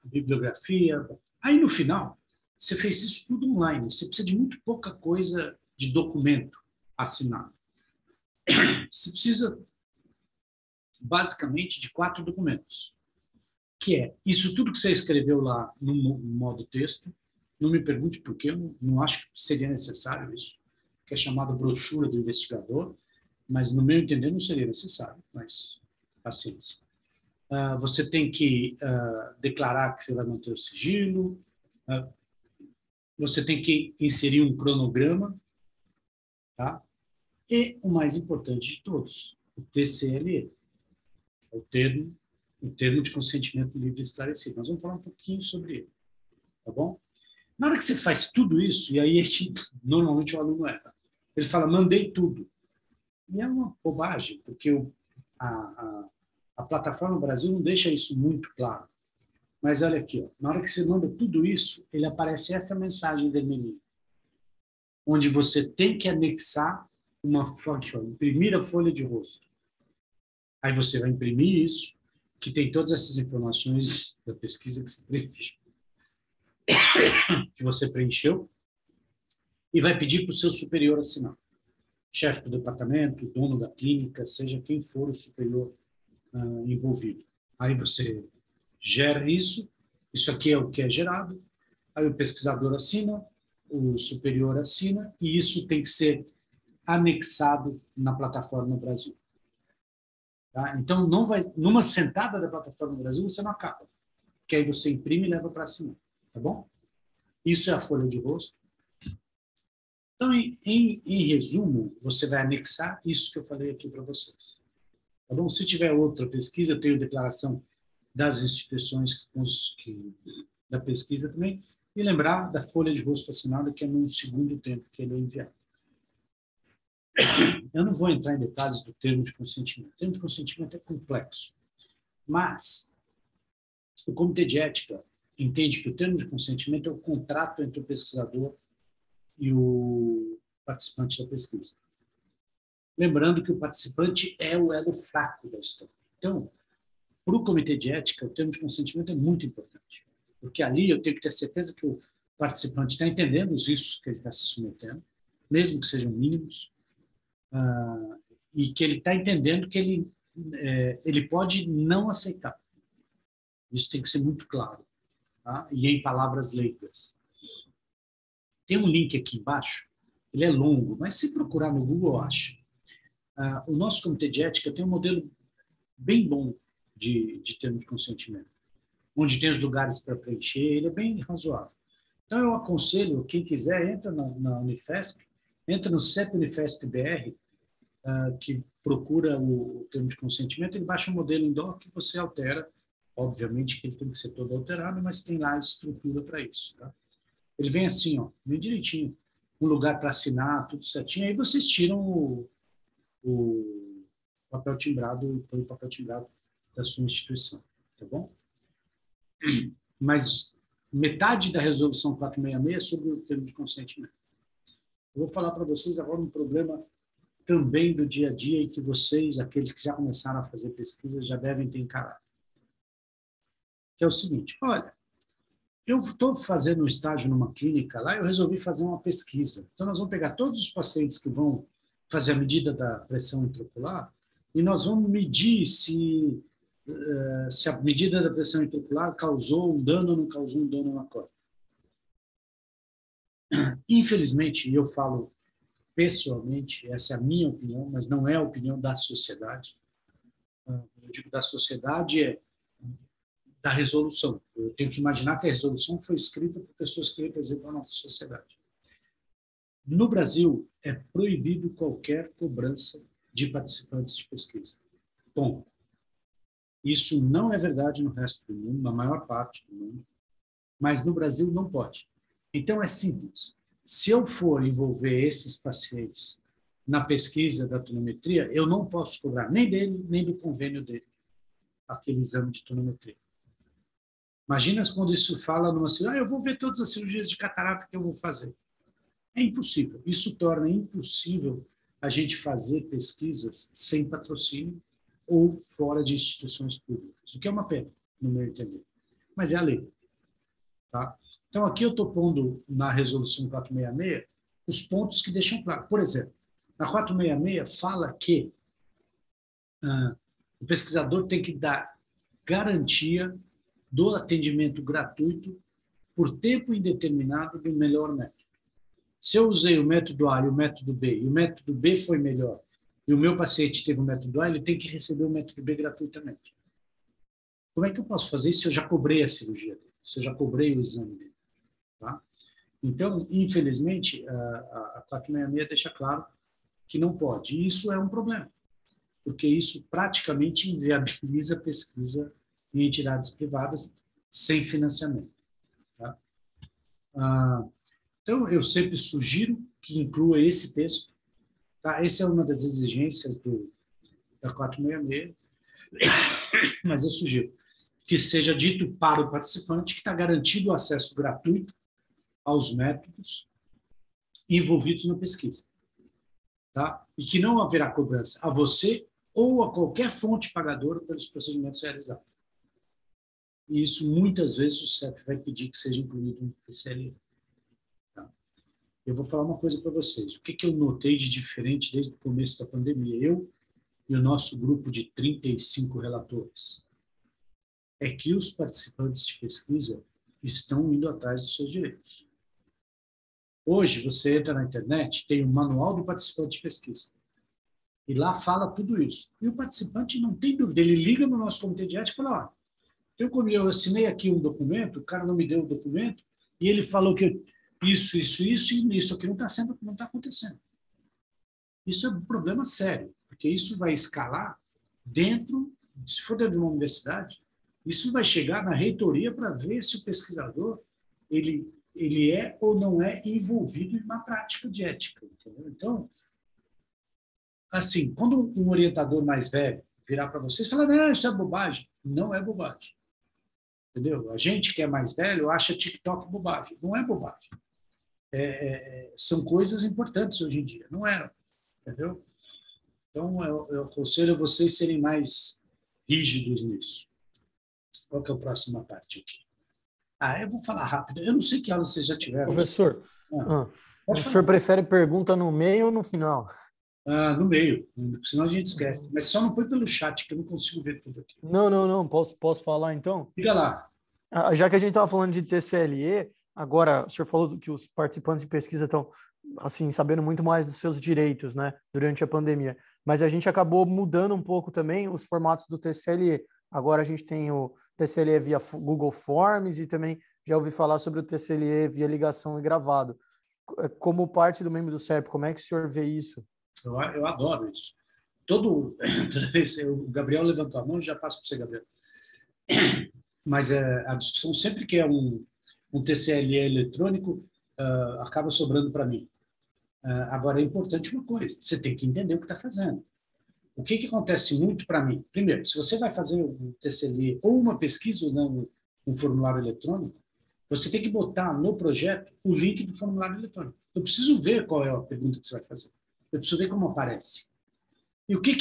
bibliografia. Aí no final, você fez isso tudo online, você precisa de muito pouca coisa de documento assinado. Você precisa basicamente de 4 documentos, que é isso tudo que você escreveu lá no modo texto. Não me pergunte por quê, eu não acho que seria necessário isso, que é chamado brochura do investigador, mas no meu entender não seria necessário, mas paciência. Você tem que declarar que você vai manter o sigilo, você tem que inserir um cronograma, tá? E o mais importante de todos, o TCLE, o termo de consentimento livre e esclarecido. Nós vamos falar um pouquinho sobre ele, tá bom? Na hora que você faz tudo isso, e aí normalmente o aluno erra, ele fala, mandei tudo. E é uma bobagem, porque a plataforma Brasil não deixa isso muito claro. Mas olha aqui, ó, na hora que você manda tudo isso, ele aparece essa mensagem vermelhinha, onde você tem que anexar uma folha, imprimir a folha de rosto. Aí você vai imprimir isso, que tem todas essas informações da pesquisa que você preencheu, e vai pedir para o seu superior assinar. Chefe do departamento, dono da clínica, seja quem for o superior envolvido. Aí você gera isso aqui é o que é gerado, aí o pesquisador assina, o superior assina, e isso tem que ser anexado na plataforma Brasil. Tá? Então, não vai, numa sentada da plataforma Brasil, você não acaba, que aí você imprime e leva para assinar, tá bom? Isso é a folha de rosto. Então, em resumo, você vai anexar isso que eu falei aqui para vocês. Tá bom? Se tiver outra pesquisa, eu tenho declaração das instituições da pesquisa também, e lembrar da folha de rosto assinada, que é no segundo tempo que ele é enviado. Eu não vou entrar em detalhes do termo de consentimento. O termo de consentimento é complexo, mas o Comitê de Ética entende que o termo de consentimento é o contrato entre o pesquisador e o participante da pesquisa. Lembrando que o participante é o elo fraco da história. Então, para o comitê de ética, o termo de consentimento é muito importante, porque ali eu tenho que ter certeza que o participante está entendendo os riscos que ele está se submetendo, mesmo que sejam mínimos, e que ele está entendendo que ele pode não aceitar. Isso tem que ser muito claro, tá? E em palavras leigas. Tem um link aqui embaixo, ele é longo, mas se procurar no Google, acha. O nosso comitê de ética tem um modelo bem bom de termo de consentimento, onde tem os lugares para preencher, ele é bem razoável. Então, eu aconselho, quem quiser, entra na Unifesp, entra no CEP Unifesp BR, que procura o termo de consentimento, ele baixa um modelo em doc que você altera, obviamente que ele tem que ser todo alterado, mas tem lá a estrutura para isso. Tá? Ele vem assim, ó, vem direitinho, um lugar para assinar, tudo certinho, aí vocês tiram o papel timbrado, o papel timbrado da sua instituição, tá bom? Mas metade da resolução 466 é sobre o termo de consentimento. Eu vou falar para vocês agora um problema também do dia a dia e que vocês, aqueles que já começaram a fazer pesquisa, já devem ter encarado. Que é o seguinte, olha, eu estou fazendo um estágio numa clínica lá, eu resolvi fazer uma pesquisa. Então, nós vamos pegar todos os pacientes que vão fazer a medida da pressão intraocular e nós vamos medir se a medida da pressão intraocular causou um dano ou não causou um dano na córnea. Infelizmente, e eu falo pessoalmente, essa é a minha opinião, mas não é a opinião da sociedade. Eu digo da sociedade é da resolução. Eu tenho que imaginar que a resolução foi escrita por pessoas que representam a nossa sociedade. No Brasil, é proibido qualquer cobrança de participantes de pesquisa. Bom, isso não é verdade no resto do mundo, na maior parte do mundo, mas no Brasil não pode. Então, é simples. Se eu for envolver esses pacientes na pesquisa da tonometria, eu não posso cobrar nem dele, nem do convênio dele, aquele exame de tonometria. Imagina quando isso fala numa cirurgia, eu vou ver todas as cirurgias de catarata que eu vou fazer. É impossível. Isso torna impossível a gente fazer pesquisas sem patrocínio ou fora de instituições públicas, o que é uma pena, no meu entender. Mas é a lei. Tá? Então, aqui eu estou pondo na resolução 466 os pontos que deixam claro. Por exemplo, a 466 fala que o pesquisador tem que dar garantia do atendimento gratuito por tempo indeterminado do melhor método. Se eu usei o método A e o método B, e o método B foi melhor, e o meu paciente teve o método A, ele tem que receber o método B gratuitamente. Como é que eu posso fazer isso se eu já cobrei a cirurgia dele, se eu já cobrei o exame dele? Tá? Então, infelizmente, a 466 deixa claro que não pode. E isso é um problema, porque isso praticamente inviabiliza a pesquisa em entidades privadas sem financiamento. Tá? Então, eu sempre sugiro que inclua esse texto. Tá? Essa é uma das exigências da 466, mas eu sugiro que seja dito para o participante que está garantido o acesso gratuito aos métodos envolvidos na pesquisa. Tá? E que não haverá cobrança a você ou a qualquer fonte pagadora pelos procedimentos realizados. E isso, muitas vezes, o CEP vai pedir que seja incluído no PCLE. Tá? Eu vou falar uma coisa para vocês. O que eu notei de diferente desde o começo da pandemia? Eu e o nosso grupo de 35 relatores. É que os participantes de pesquisa estão indo atrás dos seus direitos. Hoje, você entra na internet, tem o manual do participante de pesquisa. E lá fala tudo isso. E o participante não tem dúvida. Ele liga no nosso comitê de ética e fala, eu assinei aqui um documento, o cara não me deu o documento, e ele falou que isso, e isso aqui não está acontecendo. Isso é um problema sério, porque isso vai escalar dentro, se for dentro de uma universidade, isso vai chegar na reitoria para ver se o pesquisador ele é ou não é envolvido em uma prática de ética. Entendeu? Então, assim, quando um orientador mais velho virar para vocês e falar, não, isso é bobagem. Não é bobagem. Entendeu? A gente que é mais velho acha TikTok bobagem. Não é bobagem. São coisas importantes hoje em dia. Não eram. Entendeu? Então, eu aconselho vocês serem mais rígidos nisso. Qual que é a próxima parte aqui? Eu vou falar rápido. Eu não sei que aula vocês já tiveram. Professor, o Pode senhor falar. prefere pergunta no meio ou no final? No meio, senão a gente esquece. Mas só não põe pelo chat, que eu não consigo ver tudo aqui. Não. Posso falar então? Diga lá. Já que a gente estava falando de TCLE, agora o senhor falou que os participantes de pesquisa estão assim sabendo muito mais dos seus direitos, né, durante a pandemia. Mas a gente acabou mudando um pouco também os formatos do TCLE. Agora a gente tem o TCLE via Google Forms e também já ouvi falar sobre o TCLE via ligação e gravado. Como parte do membro do CERP, como é que o senhor vê isso? Eu adoro isso. Toda vez o Gabriel levantou a mão, já passo para você, Gabriel. Mas a discussão sempre que é um TCLE eletrônico acaba sobrando para mim. Agora é importante uma coisa: você tem que entender o que está fazendo. O que acontece muito para mim? Primeiro, se você vai fazer um TCLE ou uma pesquisa ou não, um formulário eletrônico, você tem que botar no projeto o link do formulário eletrônico. Eu preciso ver qual é a pergunta que você vai fazer. Eu preciso ver como aparece. E o que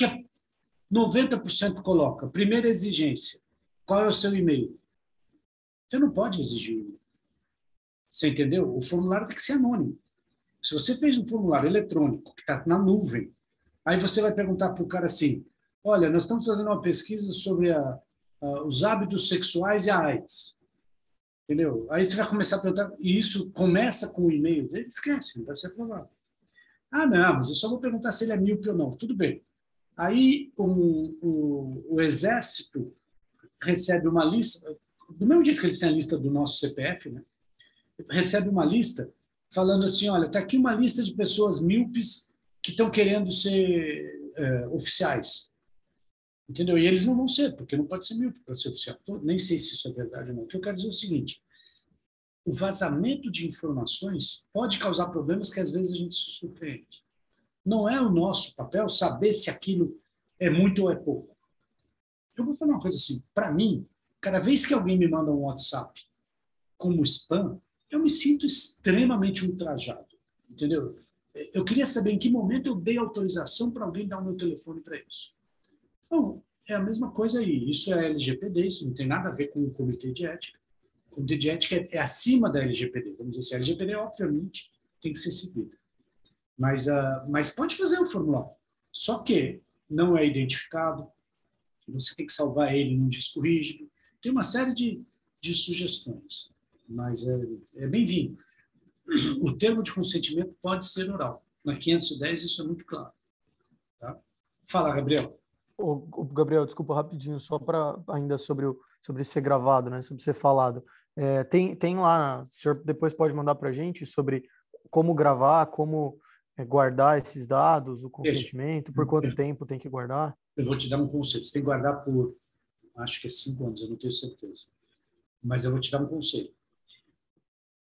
90% coloca? Primeira exigência: qual é o seu e-mail? Você não pode exigir o e-mail. Você entendeu? O formulário tem que ser anônimo. Se você fez um formulário eletrônico que está na nuvem, aí você vai perguntar para o cara assim: olha, nós estamos fazendo uma pesquisa sobre os hábitos sexuais e a AIDS. Entendeu? Aí você vai começar a perguntar, e isso começa com o e-mail dele, esquece, não vai ser aprovado. Não, mas eu só vou perguntar se ele é míope ou não. Tudo bem. Aí o Exército recebe uma lista, do mesmo jeito que eles têm a lista do nosso CPF, né? Recebe uma lista falando assim: olha, está aqui uma lista de pessoas míopes que estão querendo ser oficiais. Entendeu? E eles não vão ser, porque não pode ser míope para ser oficial. Nem sei se isso é verdade ou não. O que eu quero dizer é o seguinte: o vazamento de informações pode causar problemas que às vezes a gente se surpreende. Não é o nosso papel saber se aquilo é muito ou é pouco. Eu vou falar uma coisa assim: para mim, cada vez que alguém me manda um WhatsApp como spam, eu me sinto extremamente ultrajado, entendeu? Eu queria saber em que momento eu dei autorização para alguém dar o meu telefone para isso. Então, é a mesma coisa aí. Isso é LGPD, isso não tem nada a ver com o Comitê de Ética. O Comitê de Ética é acima da LGPD. Vamos dizer assim, a LGPD, obviamente, tem que ser seguida. Mas pode fazer o formulário. Só que não é identificado, você tem que salvar ele num disco rígido. Tem uma série de sugestões, mas é bem-vindo. O termo de consentimento pode ser oral. Na 510 isso é muito claro. Tá? Fala, Gabriel. Gabriel, desculpa rapidinho, só para ainda sobre ser gravado, né, sobre ser falado. Tem lá, o senhor depois pode mandar para a gente sobre como gravar, como guardar esses dados, o consentimento, por quanto tempo tem que guardar? Eu vou te dar um conselho. Você tem que guardar por, acho que é 5 anos, eu não tenho certeza. Mas eu vou te dar um conselho.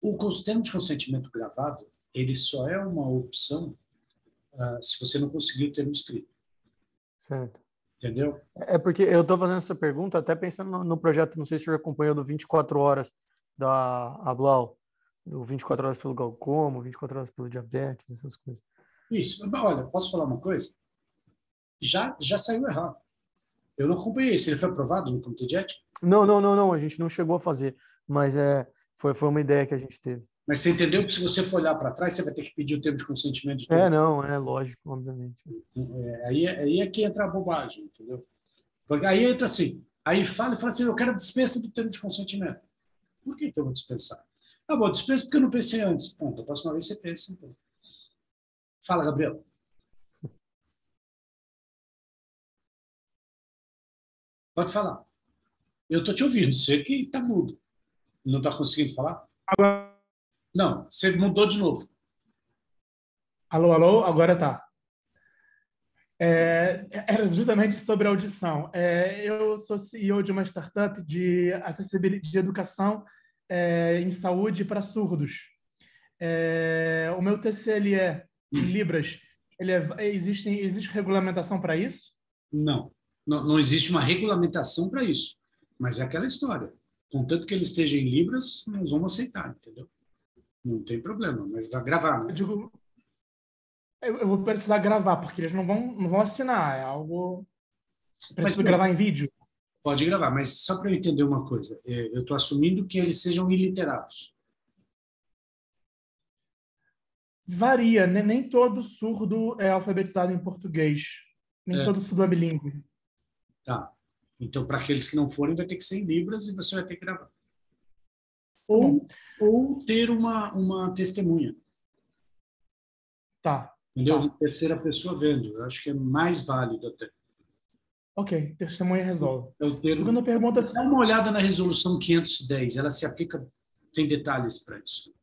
O termo de consentimento gravado, ele só é uma opção se você não conseguir o termo escrito. Certo. Entendeu? É porque eu estou fazendo essa pergunta até pensando no projeto, não sei se o senhor acompanhou, do 24 horas da Ablau, do 24 horas pelo glaucoma, 24 horas pelo diabetes, essas coisas. Isso. Olha, posso falar uma coisa? Já saiu errado. Eu não acompanhei. Se ele foi aprovado no Comitê de Ética? Não, a gente não chegou a fazer, mas foi uma ideia que a gente teve. Mas você entendeu que se você for olhar para trás, você vai ter que pedir o termo de consentimento de todo mundo. É lógico, obviamente. Aí é que entra a bobagem, entendeu? Porque aí entra assim, aí fala assim: eu quero a dispensa do termo de consentimento. Por que eu vou dispensar? Bom, dispensa porque eu não pensei antes. Ponto, a próxima vez você pensa, então. Fala, Gabriel. Pode falar. Eu estou te ouvindo, você que está mudo. Não está conseguindo falar? Não, você mudou de novo. Alô, agora tá. Era justamente sobre audição. Eu sou CEO de uma startup de acessibilidade de educação em saúde para surdos. O meu TCLE em Libras, existe regulamentação para isso? Não existe uma regulamentação para isso. Mas é aquela história. Contanto que ele esteja em Libras, nós vamos aceitar, entendeu? Não tem problema, mas vai gravar, né? Eu vou precisar gravar, porque eles não vão assinar. É algo... Preciso gravar em vídeo. Pode gravar, mas só para eu entender uma coisa, eu estou assumindo que eles sejam iliterados. Varia, né? Nem todo surdo é alfabetizado em português. Nem todo surdo é bilíngue. Tá. Então, para aqueles que não forem, vai ter que ser em Libras e você vai ter que gravar. Ou ter uma testemunha. Tá. Entendeu? Tá. Uma terceira pessoa vendo. Eu acho que é mais válido até. Ok, testemunha resolve. Então, Segunda pergunta. dá uma olhada na resolução 510. Ela se aplica, tem detalhes para isso.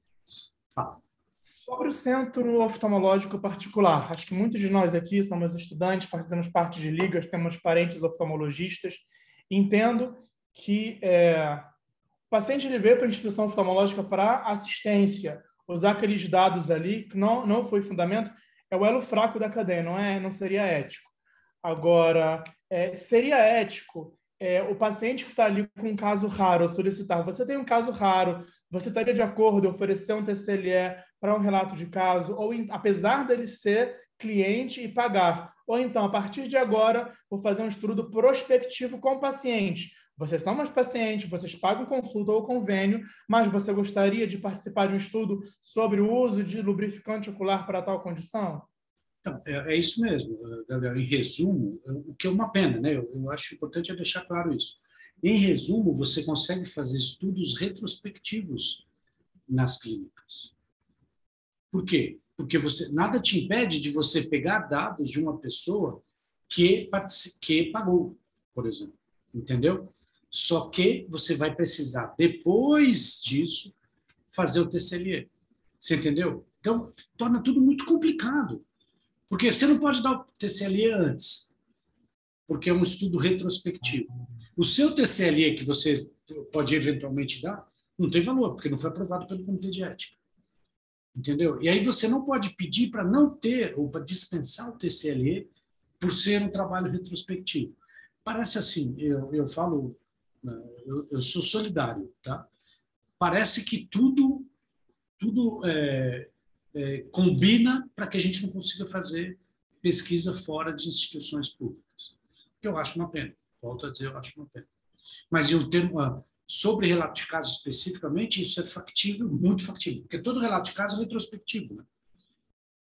Fala. Sobre o centro oftalmológico particular, acho que muitos de nós aqui somos estudantes, fazemos parte de ligas, temos parentes oftalmologistas. Entendo que o paciente ele veio para a instituição oftalmológica para assistência, usar aqueles dados ali, que não foi fundamento, é o elo fraco da cadeia, não seria ético. Agora, seria ético o paciente que está ali com um caso raro solicitar, você tem um caso raro, você estaria de acordo em oferecer um TCLE para um relato de caso, ou apesar dele ser cliente e pagar, ou então, a partir de agora, vou fazer um estudo prospectivo com o paciente. Vocês são meus pacientes, vocês pagam consulta ou convênio, mas você gostaria de participar de um estudo sobre o uso de lubrificante ocular para tal condição? Então, é isso mesmo, Gabriel. Em resumo, o que é uma pena, né? Eu acho importante deixar claro isso. Em resumo, você consegue fazer estudos retrospectivos nas clínicas. Por quê? Porque nada te impede de você pegar dados de uma pessoa que pagou, por exemplo. Entendeu? Só que você vai precisar, depois disso, fazer o TCLE. Você entendeu? Então, torna tudo muito complicado. Porque você não pode dar o TCLE antes, porque é um estudo retrospectivo. O seu TCLE que você pode eventualmente dar, não tem valor, porque não foi aprovado pelo Comitê de Ética. Entendeu? E aí você não pode pedir para não ter, ou para dispensar o TCLE por ser um trabalho retrospectivo. Parece assim, eu falo, eu sou solidário, tá? Parece que tudo combina para que a gente não consiga fazer pesquisa fora de instituições públicas. Que eu acho uma pena. Volto a dizer, eu acho uma pena. Mas em termo sobre relato de caso especificamente, isso é factível, muito factível, porque todo relato de caso é retrospectivo, né?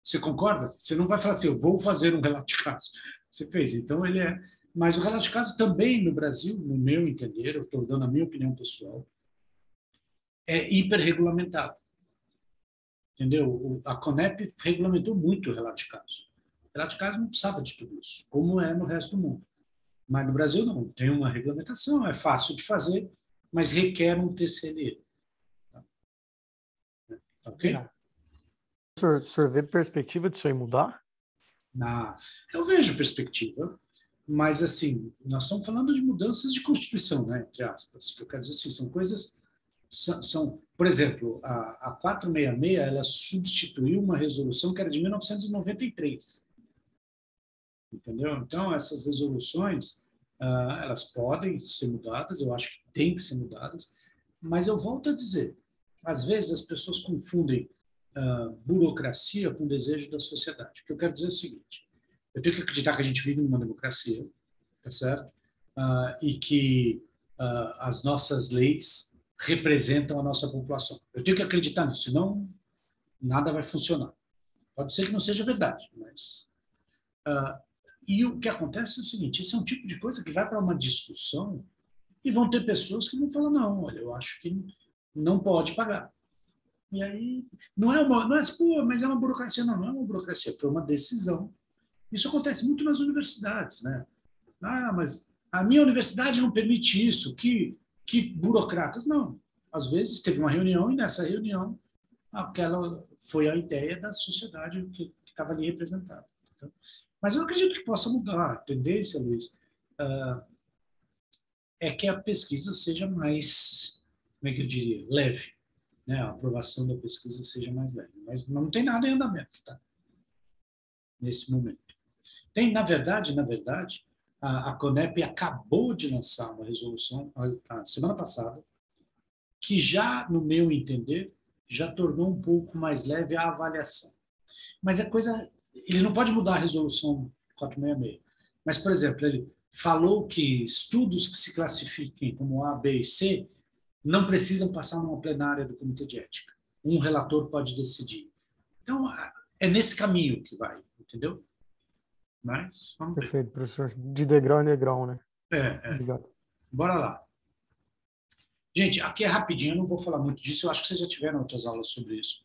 Você concorda? Você não vai falar assim, eu vou fazer um relato de caso. Você fez, então ele é. Mas o relato de caso também no Brasil, no meu entender, eu estou dando a minha opinião pessoal, é hiperregulamentado. Entendeu? A CONEP regulamentou muito o relato de caso. O relato de caso não precisava de tudo isso, como é no resto do mundo. Mas no Brasil não, tem uma regulamentação, é fácil de fazer, mas requer um TCLE. Tá ok? O senhor vê perspectiva disso aí mudar? Eu vejo perspectiva, mas assim, nós estamos falando de mudanças de Constituição, né, entre aspas. O que eu quero dizer assim, são coisas... por exemplo, a 466 ela substituiu uma resolução que era de 1993. Entendeu? Então, essas resoluções, elas podem ser mudadas, eu acho que tem que ser mudadas, mas eu volto a dizer, às vezes as pessoas confundem burocracia com desejo da sociedade. O que eu quero dizer é o seguinte, eu tenho que acreditar que a gente vive numa democracia, tá certo? E que as nossas leis representam a nossa população. Eu tenho que acreditar nisso, senão nada vai funcionar. Pode ser que não seja verdade, mas... e o que acontece é o seguinte, esse é um tipo de coisa que vai para uma discussão e vão ter pessoas que vão falar, não, olha, eu acho que não pode pagar. E aí, não é pô, mas é uma burocracia. Não é uma burocracia, foi uma decisão. Isso acontece muito nas universidades, né? Mas a minha universidade não permite isso, que burocratas. Não. Às vezes teve uma reunião e nessa reunião aquela foi a ideia da sociedade que estava ali representada. Então, mas eu acredito que possa mudar. A tendência, Luiz, é que a pesquisa seja mais, como é que eu diria, leve. Né? A aprovação da pesquisa seja mais leve. Mas não tem nada em andamento, tá? Nesse momento. Tem, na verdade, a CONEP acabou de lançar uma resolução, a semana passada, que já, no meu entender, já tornou um pouco mais leve a avaliação. Mas ele não pode mudar a resolução 466. Mas, por exemplo, ele falou que estudos que se classifiquem como A, B e C não precisam passar numa plenária do Comitê de Ética. Um relator pode decidir. Então, é nesse caminho que vai, entendeu? Mas, vamos ver. Perfeito, professor. De degrau em degrau, né? Obrigado. Bora lá. Gente, aqui é rapidinho, eu não vou falar muito disso, eu acho que vocês já tiveram outras aulas sobre isso.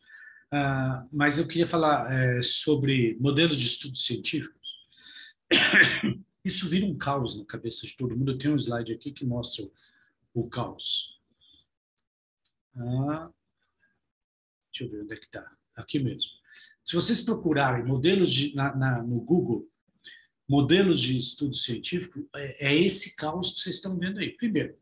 Mas eu queria falar sobre modelos de estudos científicos. Isso vira um caos na cabeça de todo mundo. Eu tenho um slide aqui que mostra o caos. Deixa eu ver onde é que está. Aqui mesmo. Se vocês procurarem modelos no Google, modelos de estudo científico, é esse caos que vocês estão vendo aí. Primeiro,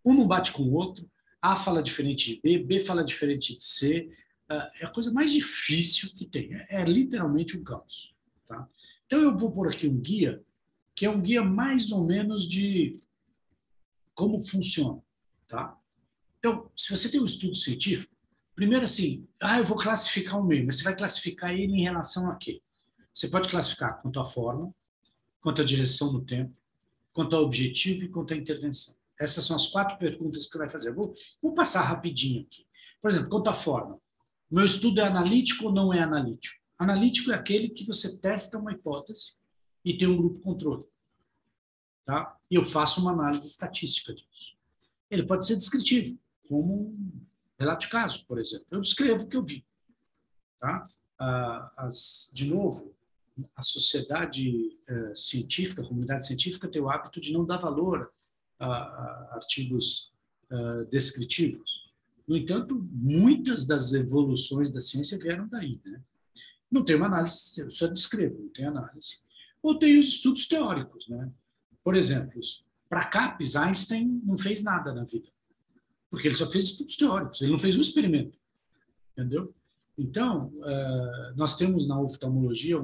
um não bate com o outro, A fala diferente de B, B fala diferente de C. É a coisa mais difícil que tem. É literalmente um caos. Tá? Então, eu vou pôr aqui um guia, que é um guia mais ou menos de como funciona. Tá? Então, se você tem um estudo científico, primeiro assim, eu vou classificar um meio, mas você vai classificar ele em relação a quê? Você pode classificar quanto à forma, quanto à direção no tempo, quanto ao objetivo e quanto à intervenção. Essas são as 4 perguntas que você vai fazer. Vou passar rapidinho aqui. Por exemplo, quanto à forma. O meu estudo é analítico ou não é analítico? Analítico é aquele que você testa uma hipótese e tem um grupo controle. Tá? E eu faço uma análise estatística disso. Ele pode ser descritivo, como um relato de caso, por exemplo. Eu descrevo o que eu vi. Tá? De novo, a sociedade científica, a comunidade científica tem o hábito de não dar valor a artigos descritivos. No entanto, muitas das evoluções da ciência vieram daí. Né? Não tem uma análise, eu só descrevo, não tem análise. Ou tem os estudos teóricos. Né? Por exemplo, para CAPES, Einstein não fez nada na vida, porque ele só fez estudos teóricos, ele não fez um experimento. Entendeu? Então, nós temos na oftalmologia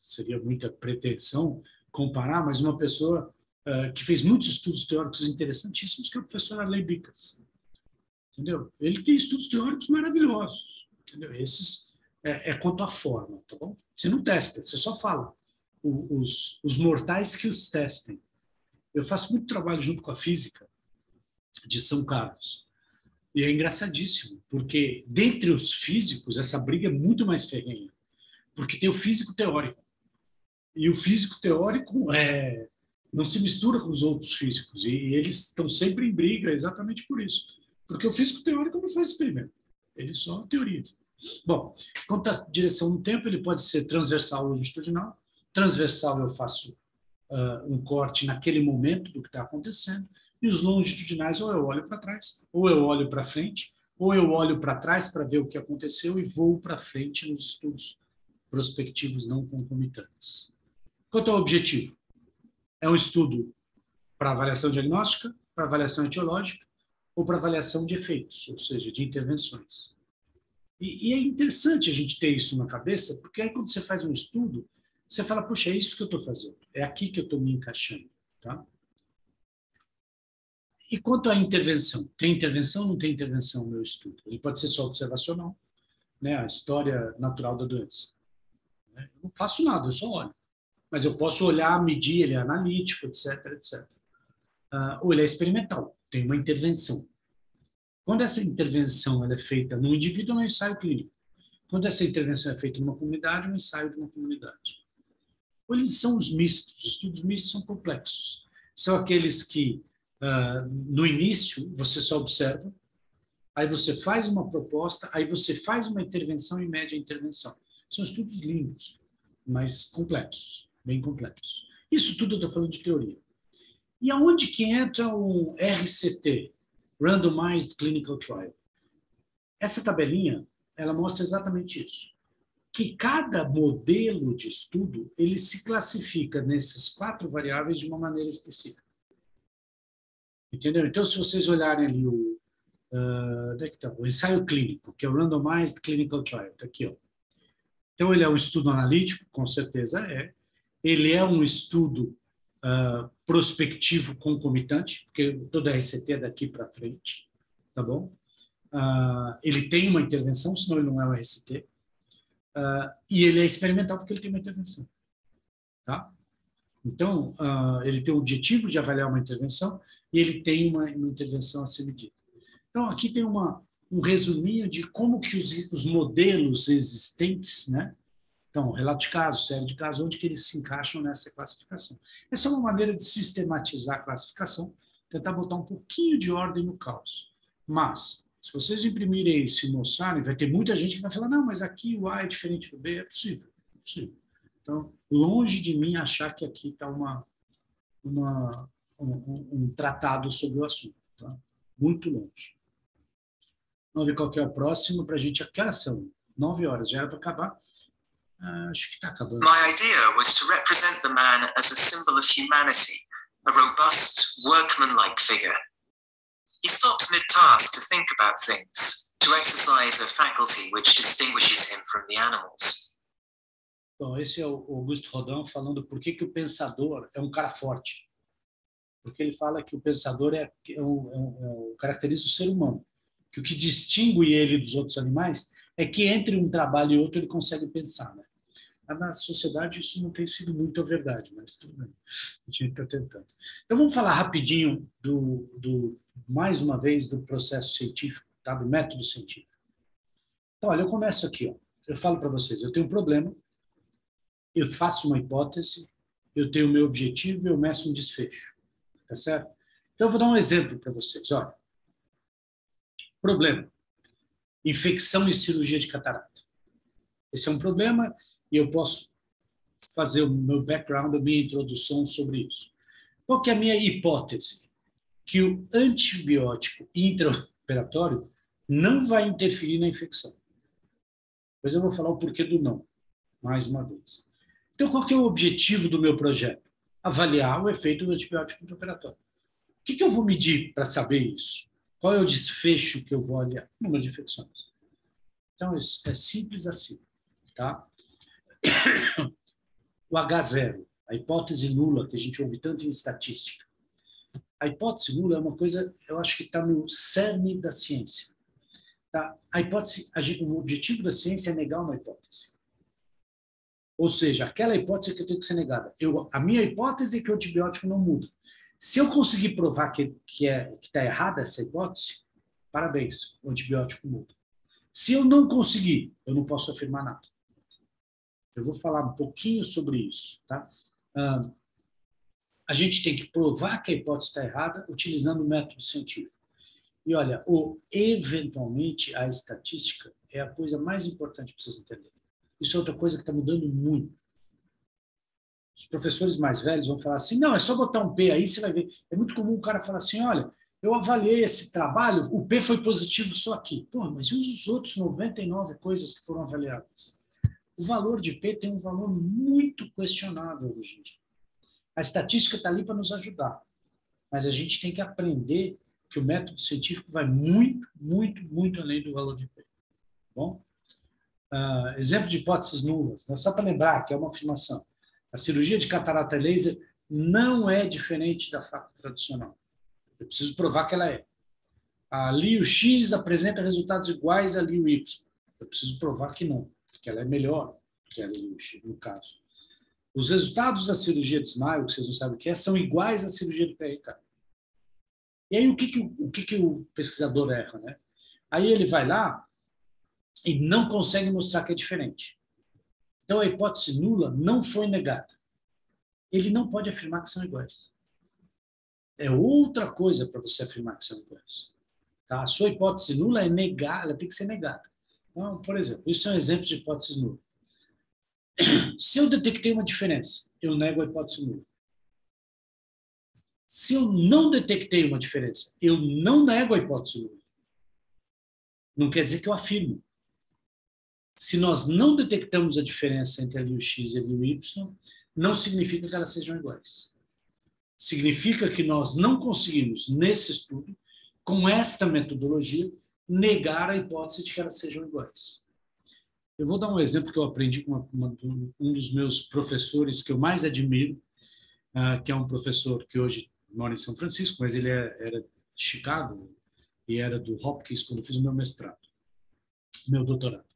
seria muita pretensão comparar, mas uma pessoa que fez muitos estudos teóricos interessantíssimos, que é o professor Arley Bicas. Entendeu? Ele tem estudos teóricos maravilhosos. Entendeu? Esses quanto à forma, tá bom? Você não testa, você só fala. Os mortais que os testem. Eu faço muito trabalho junto com a física de São Carlos. E é engraçadíssimo, porque dentre os físicos, essa briga é muito mais ferrenha. Porque tem o físico teórico. E o físico teórico não se mistura com os outros físicos. E eles estão sempre em briga exatamente por isso. Porque o físico teórico não faz experimento. Ele só teoriza. Bom, quanto à direção no tempo, ele pode ser transversal ou longitudinal. Transversal eu faço um corte naquele momento do que está acontecendo. E os longitudinais, ou eu olho para trás, ou eu olho para frente, ou eu olho para trás para ver o que aconteceu e vou para frente nos estudos prospectivos não concomitantes. Quanto ao objetivo? É um estudo para avaliação diagnóstica, para avaliação etiológica ou para avaliação de efeitos, ou seja, de intervenções. E é interessante a gente ter isso na cabeça, porque aí quando você faz um estudo, você fala, puxa, é isso que eu estou fazendo, é aqui que eu estou me encaixando. Tá? E quanto à intervenção? Tem intervenção ou não tem intervenção no meu estudo? Ele pode ser só observacional, né? A história natural da doença. Eu não faço nada, eu só olho. Mas eu posso olhar, medir, ele é analítico, etc, etc. Ou ele é experimental, tem uma intervenção. Quando essa intervenção ela é feita no indivíduo, é um ensaio clínico. Quando essa intervenção é feita numa comunidade, é um ensaio de uma comunidade. Ou eles são os mistos, os estudos mistos são complexos. São aqueles que, no início, você só observa, aí você faz uma proposta, aí você faz uma intervenção e mede a intervenção. São estudos lindos, mas complexos, bem complexos. Isso tudo eu estou falando de teoria. E aonde que entra o RCT, Randomized Clinical Trial? Essa tabelinha, ela mostra exatamente isso. Que cada modelo de estudo, ele se classifica nessas 4 variáveis de uma maneira específica. Entendeu? Então, se vocês olharem ali onde é que tá? O ensaio clínico, que é o Randomized Clinical Trial, está aqui, ó. Então, ele é um estudo analítico, com certeza é. Ele é um estudo prospectivo concomitante, porque toda a RCT é daqui para frente, tá bom? Ele tem uma intervenção, senão ele não é um RCT. E ele é experimental porque ele tem uma intervenção. Tá? Então, ele tem o objetivo de avaliar uma intervenção e ele tem uma intervenção a ser medida. Então, aqui tem um resuminho de como que os modelos existentes, né? Então, relato de caso, série de casos, onde que eles se encaixam nessa classificação. Essa é uma maneira de sistematizar a classificação, tentar botar um pouquinho de ordem no caos. Mas, se vocês imprimirem isso e mostrarem, vai ter muita gente que vai falar, não, mas aqui o A é diferente do B. É possível, é possível. Então, longe de mim achar que aqui está um tratado sobre o assunto. Tá? Muito longe. Vamos ver qual que é o próximo para a gente. Que horas são? 9 horas, já era para acabar. Acho que está acabando. My idea was to represent the man as a symbol of humanity, a robust, workman-like figure. He stops mid-task to think about things, to exercise a faculty which distinguishes him from the animals. Bom, esse é o Auguste Rodin falando por que o pensador é um cara forte. Porque ele fala que o pensador caracteriza o ser humano. Que o que distingue ele dos outros animais é que entre um trabalho e outro ele consegue pensar. Né? Na sociedade isso não tem sido muito a verdade, mas tudo bem. A gente está tentando. Então vamos falar rapidinho mais uma vez do processo científico, tá? Do método científico. Então, olha, eu começo aqui. Ó. Eu falo para vocês, eu tenho um problema, eu faço uma hipótese, eu tenho o meu objetivo e eu meço um desfecho. Tá certo? Então eu vou dar um exemplo para vocês. Olha. Problema. Infecção e cirurgia de catarata. Esse é um problema e eu posso fazer o meu background, a minha introdução sobre isso. Qual que é a minha hipótese? Que o antibiótico intraoperatório não vai interferir na infecção. Depois eu vou falar o porquê do não, mais uma vez. Então, qual que é o objetivo do meu projeto? Avaliar o efeito do antibiótico intraoperatório. O que eu vou medir para saber isso? Qual é o desfecho que eu vou olhar? Número de infecções. Então, isso é simples assim. Tá? O H0, a hipótese nula, que a gente ouve tanto em estatística. A hipótese nula é uma coisa, eu acho que está no cerne da ciência. Tá? O objetivo da ciência é negar uma hipótese. Ou seja, aquela hipótese que eu tenho que ser negada. A minha hipótese é que o antibiótico não muda. Se eu conseguir provar que está errada essa hipótese, parabéns, o antibiótico muda. Se eu não conseguir, eu não posso afirmar nada. Eu vou falar um pouquinho sobre isso. Tá? A gente tem que provar que a hipótese está errada utilizando o método científico. E olha, eventualmente a estatística é a coisa mais importante para vocês entenderem. Isso é outra coisa que está mudando muito. Os professores mais velhos vão falar assim, não, é só botar um P aí, você vai ver. É muito comum o cara falar assim, olha, eu avaliei esse trabalho, o P foi positivo só aqui. Pô, mas e os outros 99 coisas que foram avaliadas? O valor de P tem um valor muito questionável hoje em dia. A estatística está ali para nos ajudar, mas a gente tem que aprender que o método científico vai muito, muito, muito além do valor de P. Bom? Exemplo de hipóteses nulas, né? Só para lembrar que é uma afirmação. A cirurgia de catarata laser não é diferente da faca tradicional. Eu preciso provar que ela é. A Lio X apresenta resultados iguais a Lio Y. Eu preciso provar que não, que ela é melhor que a Lio X, no caso. Os resultados da cirurgia de Smile, que vocês não sabem o que é, são iguais à cirurgia do PRK. E aí o que o pesquisador erra, né? Aí ele vai lá e não consegue mostrar que é diferente. Então, a hipótese nula não foi negada. Ele não pode afirmar que são iguais. É outra coisa para você afirmar que são iguais. Tá? A sua hipótese nula é negar, ela tem que ser negada. Então, por exemplo, isso é um exemplo de hipótese nula. Se eu detectei uma diferença, eu nego a hipótese nula. Se eu não detectei uma diferença, eu não nego a hipótese nula. Não quer dizer que eu afirmo. Se nós não detectamos a diferença entre a Lio X e a Lio Y, não significa que elas sejam iguais. Significa que nós não conseguimos, nesse estudo, com esta metodologia, negar a hipótese de que elas sejam iguais. Eu vou dar um exemplo que eu aprendi com um dos meus professores que eu mais admiro, que é um professor que hoje mora em São Francisco, mas ele era de Chicago e era do Hopkins quando eu fiz o meu mestrado, meu doutorado.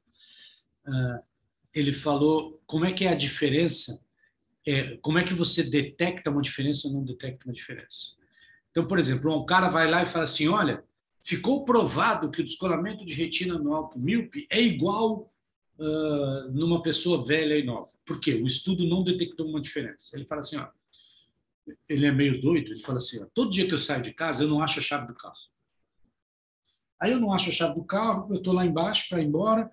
Ele falou como é que é a diferença como é que você detecta uma diferença ou não detecta uma diferença. Então, por exemplo, um cara vai lá e fala assim, olha, ficou provado que o descolamento de retina no alvo míope é igual numa pessoa velha e nova. Por quê? O estudo não detectou uma diferença. Ele fala assim, ó, ele é meio doido, ele fala assim, ó, todo dia que eu saio de casa, eu não acho a chave do carro. Aí eu não acho a chave do carro, eu estou lá embaixo para ir embora,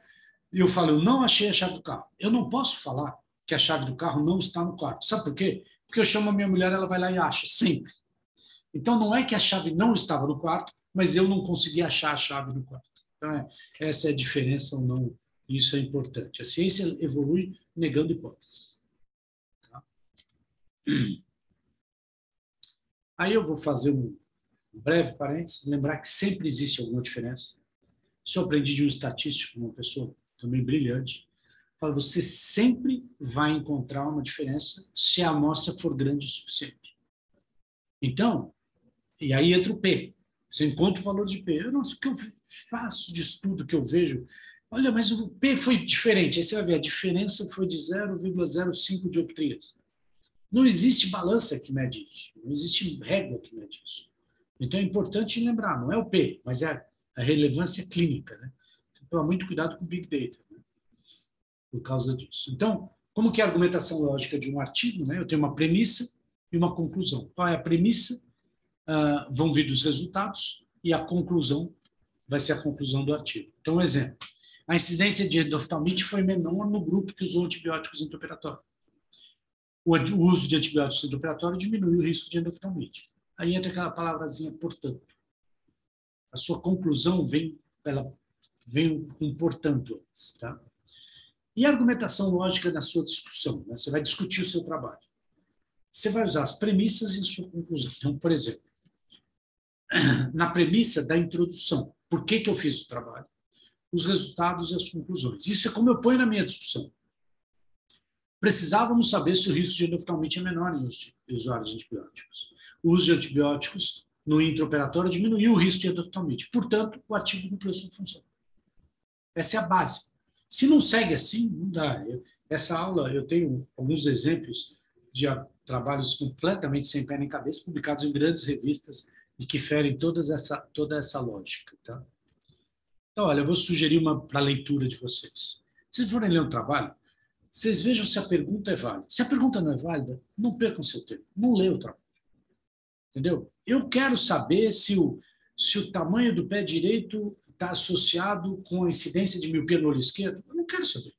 e eu falo, eu não achei a chave do carro. Eu não posso falar que a chave do carro não está no quarto. Sabe por quê? Porque eu chamo a minha mulher, ela vai lá e acha, sempre. Então, não é que a chave não estava no quarto, mas eu não consegui achar a chave no quarto. Então, essa é a diferença ou não. Isso é importante. A ciência evolui negando hipóteses. Tá? Aí eu vou fazer um breve parênteses, lembrar que sempre existe alguma diferença. Isso eu aprendi de um estatístico, uma pessoa também brilhante. Fala, você sempre vai encontrar uma diferença se a amostra for grande o suficiente. Então, e aí entra o P. Você encontra o valor de P. Nossa, o que eu faço de estudo que eu vejo? Olha, mas o P foi diferente. Aí você vai ver, a diferença foi de 0,05 dioptrias. Não existe balança que mede isso. Não existe régua que mede isso. Então é importante lembrar, não é o P, mas é a relevância clínica. Né? Então, tomar muito cuidado com o Big Data, né? Por causa disso. Então, como que é a argumentação lógica de um artigo? Né? Eu tenho uma premissa e uma conclusão. Qual é a premissa? Vão vir dos resultados e a conclusão vai ser a conclusão do artigo. Então, um exemplo. A incidência de endoftalmite foi menor no grupo que usou antibióticos intraoperatórios. O uso de antibióticos intraoperatórios diminui o risco de endoftalmite. Aí entra aquela palavrazinha, portanto. A sua conclusão vem com portanto antes. Tá? E a argumentação lógica na sua discussão? Né? Você vai discutir o seu trabalho. Você vai usar as premissas e a sua conclusão. Então, por exemplo, na premissa da introdução, por que eu fiz o trabalho, os resultados e as conclusões. Isso é como eu ponho na minha discussão. Precisávamos saber se o risco de endoftalmite é menor em usuários de antibióticos. O uso de antibióticos no intraoperatório diminuiu o risco de endoftalmite. Portanto, o artigo cumpriu sua função. Essa é a base. Se não segue assim, não dá. Essa aula, eu tenho alguns exemplos de trabalhos completamente sem pé nem cabeça, publicados em grandes revistas e que ferem toda essa lógica. Tá? Então, olha, eu vou sugerir uma para a leitura de vocês. Se vocês forem ler um trabalho, vocês vejam se a pergunta é válida. Se a pergunta não é válida, não percam seu tempo. Não leiam o trabalho. Entendeu? Eu quero saber se o tamanho do pé direito está associado com a incidência de miopia no olho esquerdo. Eu não quero saber.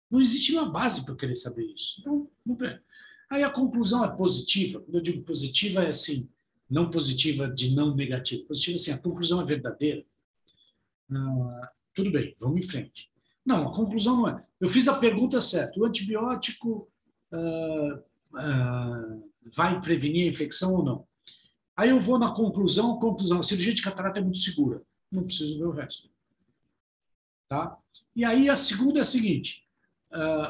Não existe uma base para eu querer saber isso. Então, não pega. Aí a conclusão é positiva. Quando eu digo positiva, é assim, não positiva de não negativo. Positiva assim, a conclusão é verdadeira. Tudo bem, vamos em frente. Não, a conclusão não é. Eu fiz a pergunta certa. O antibiótico vai prevenir a infecção ou não? Aí eu vou na conclusão, a cirurgia de catarata é muito segura. Não preciso ver o resto. Tá? E aí a segunda é a seguinte,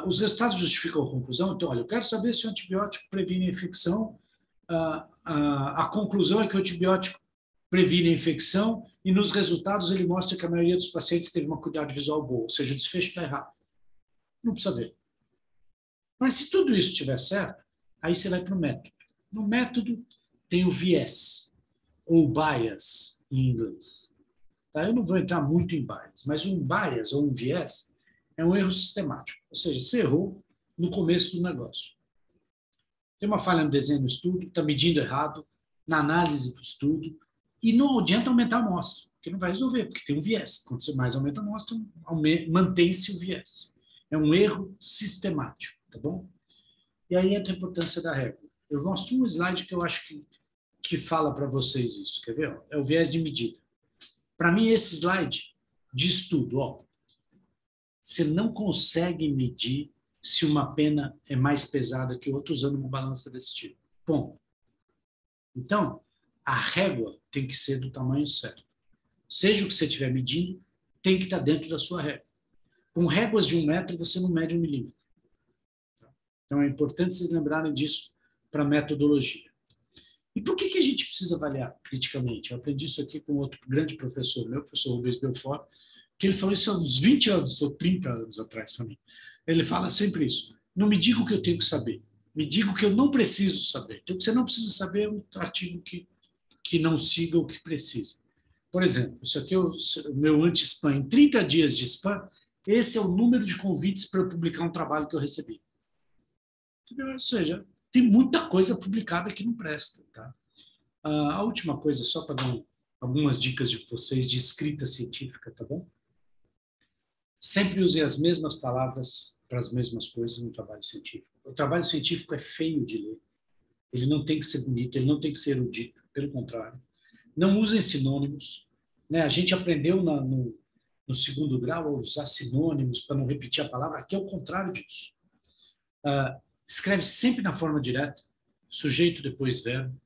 os resultados justificam a conclusão. Então, olha, eu quero saber se o antibiótico previne a infecção. A conclusão é que o antibiótico previne a infecção e nos resultados ele mostra que a maioria dos pacientes teve uma acuidade visual boa, ou seja, o desfecho está errado. Não precisa ver. Mas se tudo isso estiver certo, aí você vai para o método. No método tem o viés, ou bias em inglês. Tá? Eu não vou entrar muito em bias, mas um bias ou um viés é um erro sistemático. Ou seja, você errou no começo do negócio. Tem uma falha no desenho do estudo, está medindo errado, na análise do estudo, e não adianta aumentar a amostra, porque não vai resolver, porque tem um viés. Quando você mais aumenta a amostra, mantém-se o viés. É um erro sistemático, tá bom? E aí entra a importância da régua. Eu mostro um slide que eu acho que fala para vocês isso. Quer ver? É o viés de medida. Para mim, esse slide diz tudo. Ó. Você não consegue medir se uma pena é mais pesada que outra usando uma balança desse tipo. Ponto. Então, a régua tem que ser do tamanho certo. Seja o que você estiver medindo, tem que estar dentro da sua régua. Com réguas de 1 metro, você não mede 1 milímetro. Então, é importante vocês lembrarem disso para a metodologia. E por que a gente precisa avaliar criticamente? Eu aprendi isso aqui com outro grande professor meu, o professor Rubens Belfort, que ele falou isso há uns 20 anos ou 30 anos atrás para mim. Ele fala sempre isso. Não me diga o que eu tenho que saber. Me diga o que eu não preciso saber. Então, o que você não precisa saber é um artigo que não siga o que precisa. Por exemplo, isso aqui é o meu anti-spam. Em 30 dias de spam, esse é o número de convites para eu publicar um trabalho que eu recebi. Ou seja, tem muita coisa publicada que não presta. Tá? A última coisa, só para dar algumas dicas de vocês de escrita científica, tá bom? Sempre use as mesmas palavras para as mesmas coisas no trabalho científico. O trabalho científico é feio de ler. Ele não tem que ser bonito, ele não tem que ser erudito, pelo contrário. Não usem sinônimos. Né? A gente aprendeu no segundo grau a usar sinônimos para não repetir a palavra. Aqui é o contrário disso. Escreve sempre na forma direta, sujeito depois verbo.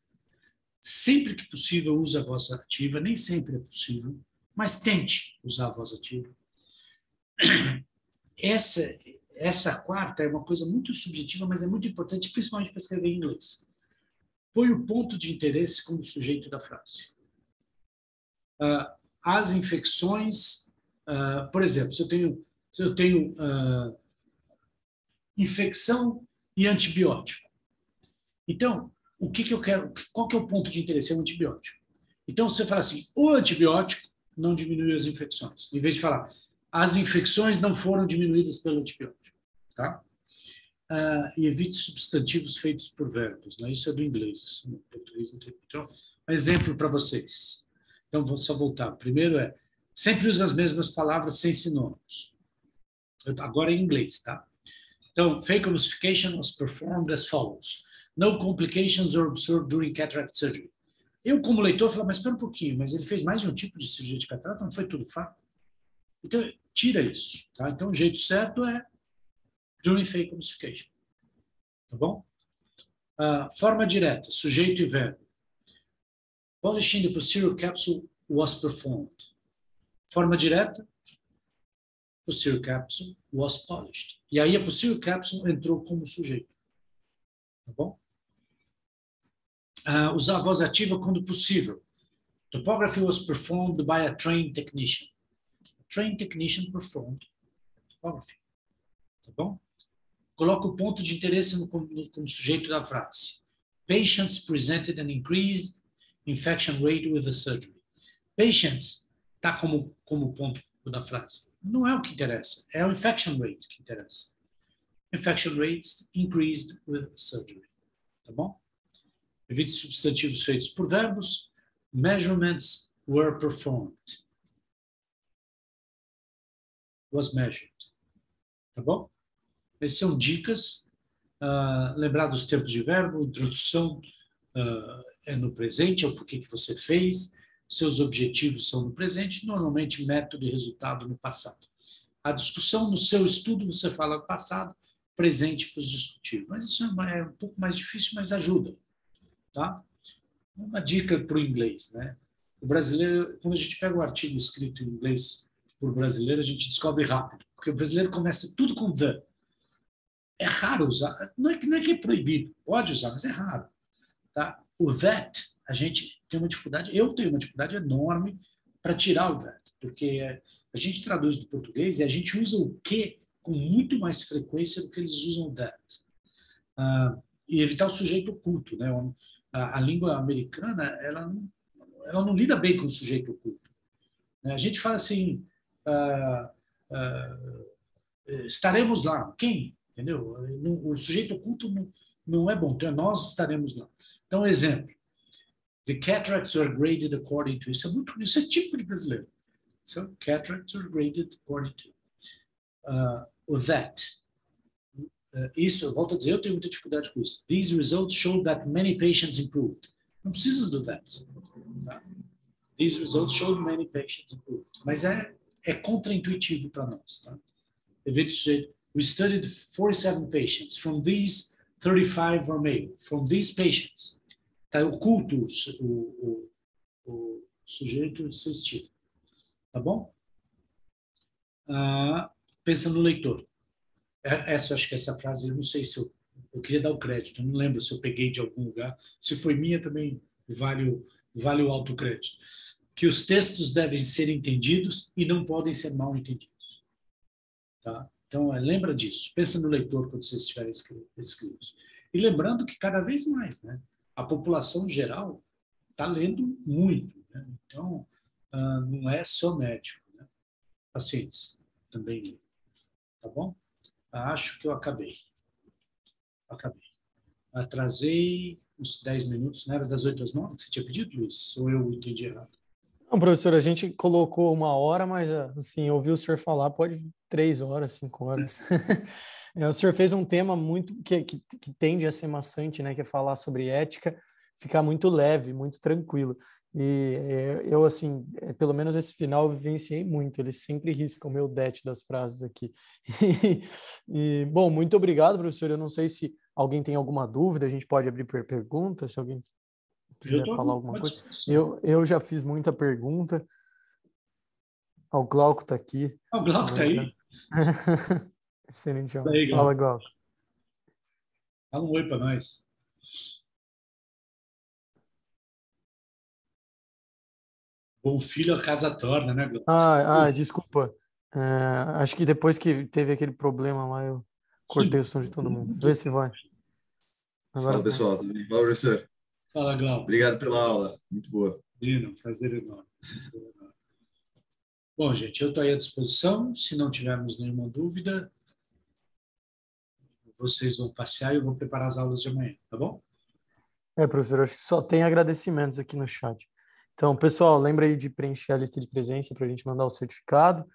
Sempre que possível, use a voz ativa. Nem sempre é possível, mas tente usar a voz ativa. Essa quarta é uma coisa muito subjetiva, mas é muito importante, principalmente para escrever em inglês. Põe o ponto de interesse como sujeito da frase. As infecções, por exemplo, se eu tenho infecção e antibiótico. Então, o que eu quero? Qual que é o ponto de interesse? É o antibiótico. Então, você fala assim, o antibiótico não diminui as infecções. Em vez de falar, as infecções não foram diminuídas pelo antibiótico. Tá? E evite substantivos feitos por verbos. Né? Isso é do inglês. No português não tem. Então, um exemplo para vocês. Então, vou só voltar. Primeiro sempre use as mesmas palavras sem sinônimos. Agora em inglês, tá? Então, phaco emulsification was performed as follows. No complications were observed during cataract surgery. Eu, como leitor, falo, mas espera um pouquinho, mas ele fez mais de um tipo de cirurgia de catarata, não foi tudo fato? Então, tira isso. Tá? Então, o jeito certo é during phaco emulsification. Tá bom? Forma direta, sujeito e verbo. Polishing the posterior capsule was performed. Forma direta, posterior capsule was polished. E aí a posterior capsule entrou como sujeito. Tá bom? Usar a voz ativa quando possível. Topography was performed by a trained technician. A trained technician performed topography. Tá bom? Coloca o ponto de interesse como sujeito da frase. Patients presented an increased infection rate with the surgery. Patients está como ponto da frase. Não é o que interessa, é o infection rate que interessa. Infection rates increased with surgery. Tá bom? Evite substantivos feitos por verbos. Measurements were performed. Was measured. Tá bom? Essas são dicas. Lembrar dos tempos de verbo, introdução é no presente, é o porquê que você fez, seus objetivos são no presente, normalmente método e resultado no passado. A discussão no seu estudo, você fala no passado, presente para os discutir. Mas isso é um pouco mais difícil, mas ajuda. Tá? Uma dica para o inglês. Né? O brasileiro, quando a gente pega um artigo escrito em inglês por brasileiro, a gente descobre rápido, porque o brasileiro começa tudo com the. É raro usar, não é que é proibido, pode usar, mas é raro. Tá? O that, a gente tem uma dificuldade, eu tenho uma dificuldade enorme para tirar o that, porque a gente traduz do português e a gente usa o que com muito mais frequência do que eles usam o that. E evitar o sujeito oculto. Né? A língua americana, ela não lida bem com o sujeito oculto. A gente fala assim, estaremos lá. Quem? Entendeu? O sujeito oculto não é bom. Então, nós estaremos lá. Então, exemplo. The cataracts were graded according to... Isso é típico de brasileiro. So, cataracts were graded according to... o that. Isso, eu volto a dizer, eu tenho muita dificuldade com isso. These results show that many patients improved. Não precisa do that. Tá? These results showed many patients improved. Mas é contraintuitivo para nós. Tá? We studied 47 patients. From these, 35 were male. From these patients. Está oculto o sujeito sextivo. Tá bom? Pensa no leitor. Acho que essa frase, eu não sei se eu queria dar o crédito, eu não lembro se eu peguei de algum lugar. Se foi minha, também vale o autocrédito. Que os textos devem ser entendidos e não podem ser mal entendidos. Tá? Então, lembra disso. Pensa no leitor quando vocês estiverem escritos. E lembrando que cada vez mais, né, a população geral está lendo muito, né? Então, não é só médico, né? Pacientes também lêem, tá bom? Acho que eu acabei. Atrasei uns 10 minutos, não era das 8 às 9 que você tinha pedido, Luiz? Ou eu entendi errado? Não, professor, a gente colocou 1 hora, mas assim, ouvir o senhor falar pode 3 horas, 5 horas. O senhor fez um tema muito que tende a ser maçante, né? Que é falar sobre ética, ficar muito leve, muito tranquilo. E eu, assim, pelo menos esse final eu vivenciei muito. Ele sempre risca o meu det das frases aqui. Bom, muito obrigado, professor. Eu não sei se alguém tem alguma dúvida, a gente pode abrir por pergunta, se alguém quiser falar alguma coisa. Eu já fiz muita pergunta. O Glauco está aqui. O Glauco está aí? Excelente. Daí, Fala, Glauco. Fala um oi para nós. Bom filho a casa torna, né, Glauco? Desculpa. Acho que depois que teve aquele problema lá, eu cortei o som de todo mundo. Vê se vai. Agora fala, pessoal. Tudo bem? Fala, professor. Fala, Glauco. Obrigado pela aula. Muito boa. Dino, prazer enorme. Bom, gente, eu estou aí à disposição. Se não tivermos nenhuma dúvida, vocês vão passear e eu vou preparar as aulas de amanhã, tá bom? Professor, acho que só tem agradecimentos aqui no chat. Então, pessoal, lembra aí de preencher a lista de presença para a gente mandar o certificado.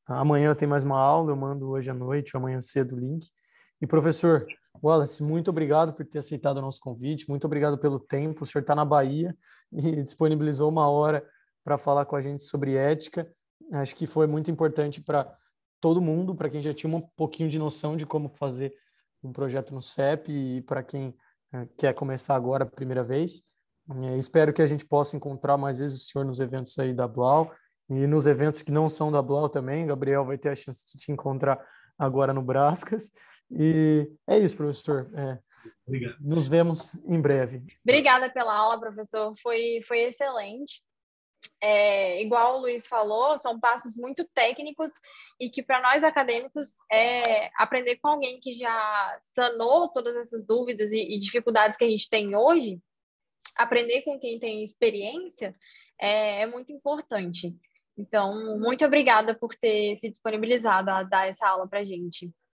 Amanhã tem mais uma aula, eu mando hoje à noite ou amanhã cedo o link. E, professor Wallace, muito obrigado por ter aceitado o nosso convite, muito obrigado pelo tempo. O senhor está na Bahia e disponibilizou 1 hora para falar com a gente sobre ética. Acho que foi muito importante para todo mundo, para quem já tinha um pouquinho de noção de como fazer um projeto no CEP e para quem quer começar agora a primeira vez. Espero que a gente possa encontrar mais vezes o senhor nos eventos aí da Blau e nos eventos que não são da Blau também. Gabriel vai ter a chance de te encontrar agora no Brascas. E é isso, professor. Obrigado. Nos vemos em breve. Obrigada pela aula, professor. Foi excelente. Igual o Luiz falou, são passos muito técnicos e que para nós acadêmicos aprender com alguém que já sanou todas essas dúvidas e dificuldades que a gente tem hoje, aprender com quem tem experiência é muito importante. Então, muito obrigada por ter se disponibilizado a dar essa aula para a gente.